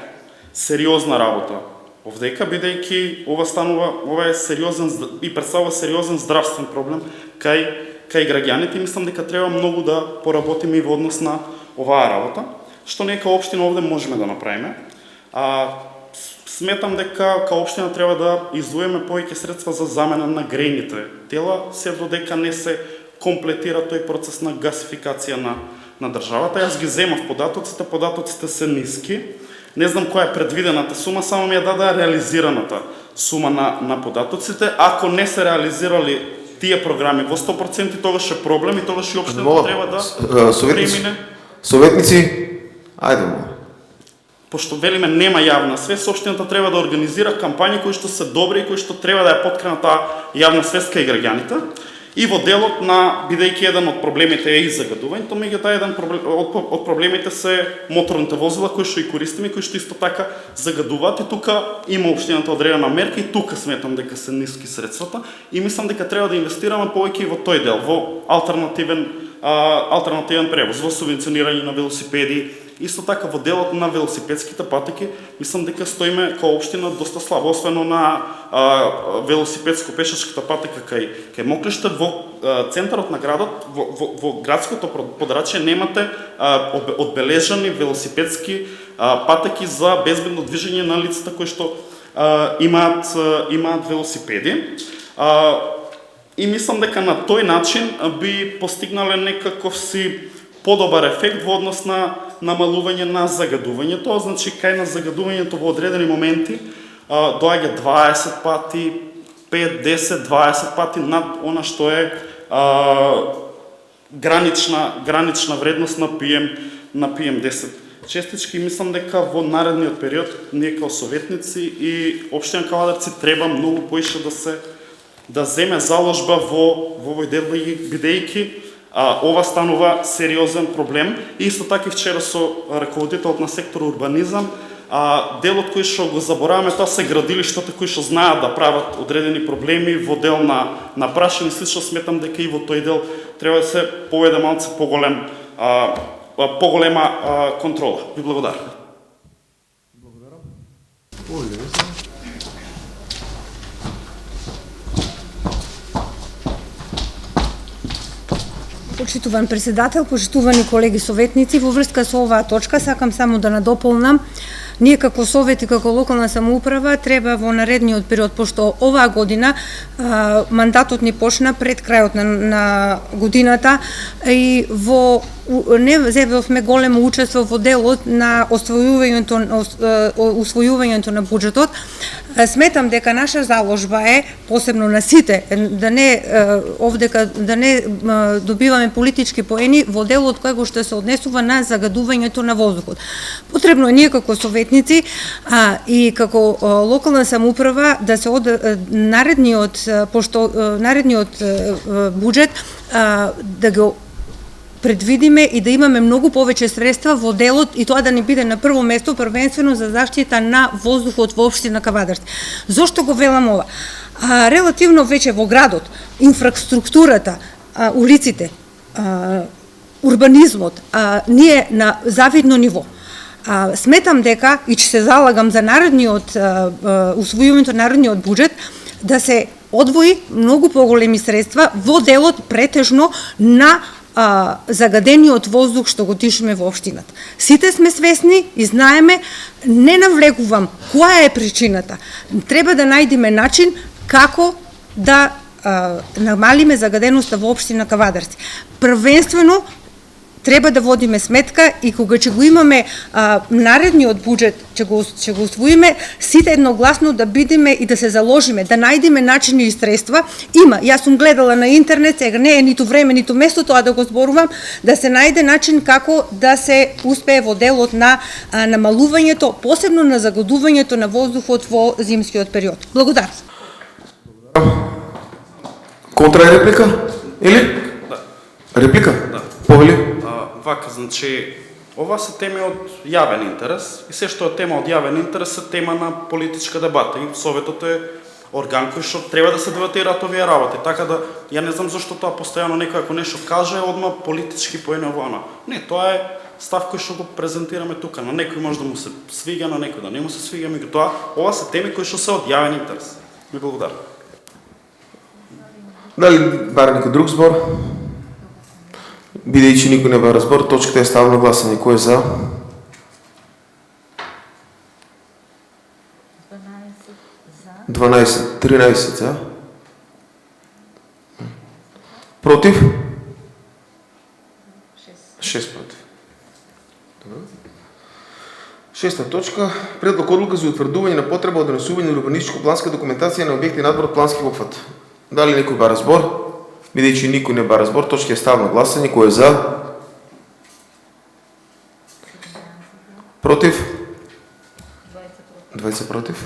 M: сериозна работа овдека, бидејќи ова е сериозен и представува сериозен здравствен проблем кај граѓаните. Мислам дека треба многу да поработиме и во однос на оваа работа, што ние као општина овде можеме да направиме. Сметам дека као општина треба да издвоиме повеќе средства за замена на грејните тела, се додека не се комплетира тој процес на гасификација на државата. Јас ги земав податоците се ниски. Не знам која е предвидената сума, само ми ја дадаа реализираната сума на податоците. Ако не се реализирали тие програми во 100%, тогаш е проблем и тогаш и општината треба да премине.
A: Советници, ајде моля.
M: Пошто велиме нема јавна свест, општината треба да организира кампањи кои што се добри и кои што треба да ја поткренат таа јавна свест кај граѓаните. И во делот на, бидејќи еден од проблемите е и загадувањето, меѓутоа еден од проблемите се моторните возила кои што и користиме, кои што исто така загадуваат, и тука има општината одредена мерка и тука сметам дека се ниски средствата и мислам дека треба да инвестираме повеќе и во тој дел, во алтернативен превоз, во субвенционирање на велосипеди. Исто така во делот на велосипедските патеки, мислам дека стоиме као општина доста слабо, освено на велосипедско-пешачката патека кај Моклиште. Во центарот на градот, во градското подрачје немате одбележани велосипедски патеки за безбедно движење на лицата кои што имаат велосипеди. И мислам дека на тој начин би постигнале некаков си подобар ефект во однос на намалување на загадувањето. Значи, кај на загадувањето во одредени моменти доаѓа 20 пати, 5, 10, 20 пати над она што е гранична вредност на PM10 честички. Мислам дека во наредниот период ние као советници и општина Кавадарци треба многу поише да земе заложба во овој дел, бидејќи ова станува сериозен проблем. И исто така вчера со раководителот на сектор урбанизам, делот кој што го забораваме, тоа се градилиштата кои што знаат да прават одредени проблеми во дел на прашање и слично. Сметам дека и во тој дел треба да се поведе малце поголема контрола. Ви благодарам.
I: Почитуван председател, почитувани колеги советници, во врска со оваа точка сакам само да надополнам. Ние како совет и како локална самоуправа треба во наредниот период, пошто оваа година мандатот ни почна пред крајот на годината и не земавме големо учество во делот на усвојувањето на буџетот. Сметам дека наша заложба е, посебно на сите, да не добиваме политички поени во делот кој што се однесува на загадувањето на воздухот. Потребно е ние како советници советници и како локална самоуправа да се наредниот буџет да го предвидиме и да имаме многу повеќе средства во делот и тоа да не биде на прво место првенствено за заштита на воздухот во општина Кавадарци. Зошто го велам ова? Релативно веќе во градот, инфраструктурата, улиците, урбанизмот, ние на завидно ниво. Сметам дека и че се залагам за усвојувањето на наредниот буџет да се одвои многу поголеми средства во делот претежно на загадениот воздух што го дишеме во општината. Сите сме свесни и знаеме, не навлегувам која е причината. Треба да најдеме начин како да намалиме загаденоста во општина Кавадарци. Првенствено треба да водиме сметка и кога ќе го имаме наредниот буџет, ќе го усвоиме, сите едногласно да бидеме и да се заложиме, да најдеме начини и средства. Има, јас сум гледала на интернет, сега не е ниту време, ниту место тоа да го зборувам, да се најде начин како да се успее во делот на намалувањето, посебно на загадувањето на воздухот во зимскиот период. Благодарам.
A: Контрареплика? Или?
M: Да.
A: Реплика?
M: Да.
A: Повели?
M: Вака, значи, ова се теми од јавен интерес и се што е тема од јавен интерес е тема на политичка дебата и Советот е орган кој што треба да се дебатираат овие работи, така да ја не знам зашто тоа постојано некој ако нешто каже одма политички поене овоана. Не, тоа е став кој што го презентираме тука, на некој може да му се свига, на некој да не му се свига, меѓутоа ова се теми кои што се од јавен интерес. Ми благодарам.
A: Дали бар некој друг збор? Бидејќи никој не бара збор, точката е ставена на гласање. Кој е за? 12, 13 за. Против? 6 против. Добро. Шеста точка. Предлог одлука за утврдување на потреба од донесување на урбанистичко-планска документација на објекти надвор од плански опфат. Дали некој бара збор? Бидејќи никој не бара збор, точка е ставена на гласање. Кој е за? Против? 20 против.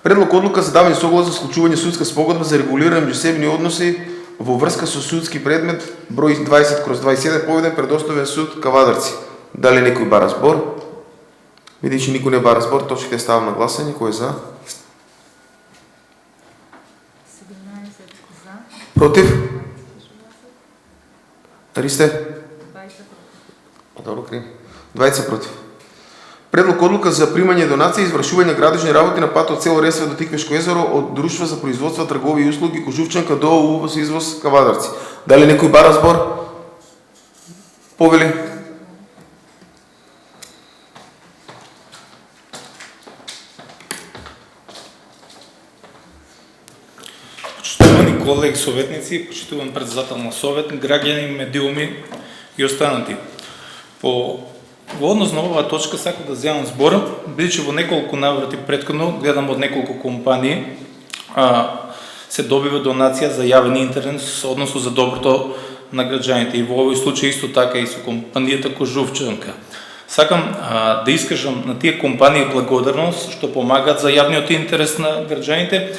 A: Предлог одлука за давање соглас за склучување судска спогодба за регулирање меѓусебни односи во врска со судски предмет број 20/27 поведен пред Основен суд Кавадарци. Дали некој бара збор? Видејќи никој не бара збор, точката е ставена на гласање. Кој е за?
D: 17 за.
A: Против? Дали сте?
D: 20 против.
A: Добро, крим. 20 против. Предлог одлука за примање донација и извршување на градежни работи на пат од село Ресве до Тиквешко езеро од Друштво за производство, трговија и услуги Кожувчанка до увоз и извоз Кавадарци. Дали некој бара збор? Повели?
B: Почитувани колеги советници, почитуван председател на совет, граѓани, медиуми и останати. Во однос на оваа точка сакам да земам збор, бидејќи во неколку наврати претходно гледам од неколку компании се добива донација за јавен интерес, односно за доброто на граѓаните. И во овој случај исто така и со компанијата Кожувчанка. Сакам да искажам на тие компании благодарност што помагаат за јавниот интерес на граѓаните.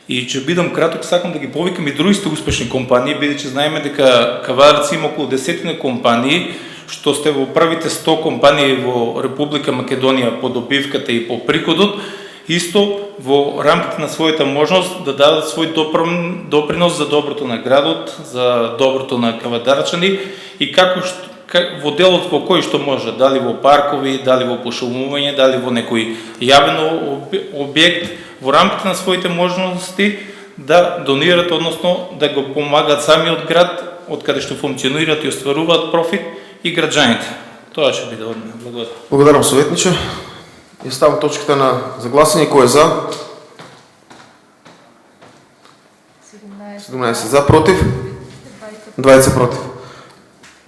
B: И ќе бидам краток, сакам да ги повикам и другите успешни компании, бидејќи знаеме дека Кавадарци има околу 10 компании, што сте во првите 100 компании во Република Македонија по добивката и по приходот, исто во рамките на својата можност да дадат свој допринос за доброто на градот, за доброто на кавадарчани и како во делот во кој што може, дали во паркови, дали во пошумување, дали во некој јавен објект, во рамките на своите можности да донират, односно да го помагат самиот град, од каде што функционираат и остваруваат профит и граѓаните. Тоа ќе биде од мене. Благодарам.
A: Благодарам, советниче. И ставам точката на загласање. Кој е за? 17 за, против? 20 против.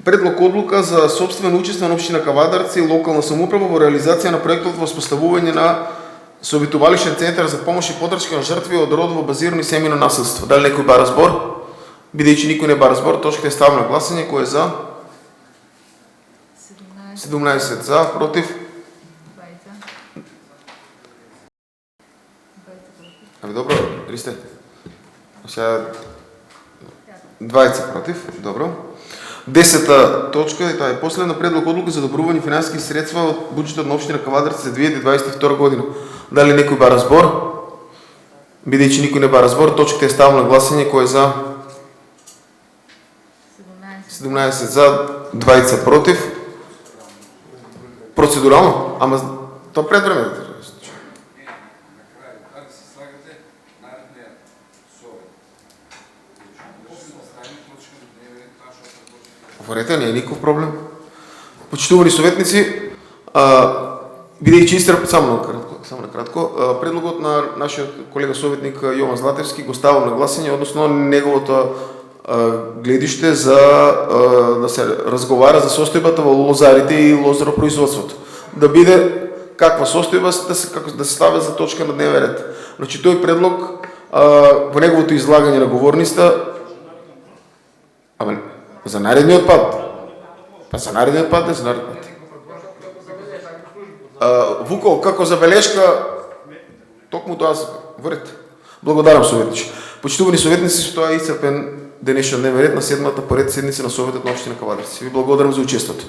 A: Предлог одлука за собствено учество на општина Кавадарци и локална самоуправа во реализација на проектот во воспоставување на сообитувалишен центар за помош и поддршка на жртви од родово базирано и семејно насилство. Дали некој бара збор? Бидејќи никој не бара збор, точката е ставена на гласање. Кој е за? 17 за, против? Ами добро, Ристе. Сега 20 против, добро. 10-та точка, и това е последна предлог одлука за добрувани финансови средства от бюджета на община Кавадарци за 2022 година. Дали некој бара збор? Бидејќи никој не бара збор, точката е ставам на гласење. Кој е за? 17 за, 20 против. Процедурално? Ама то пред време. Говорете, не е никакъв проблем. Почитувани съветници, бидејќи само накратко, предлогот на нашиот колега советник Јован Златевски го ставам на гласење, односно неговото гледиште за да се разговара за состојбата во лозарите и лозаропроизводството. Да биде каква состојба да се ставя за точка на дневен ред. Значи тој предлог во неговото излагање на говорниста за наредниот пат. Па за наредниот пат, не за наредниот пат. Вукол, како забелешка, токму тоа се вред. Благодарам, советничи. Почитувани советници, со тоа е исцрпен денешен дневен ред на 7-та поред седница на Советот на општина Кавадарци. Ви благодарам за учеството.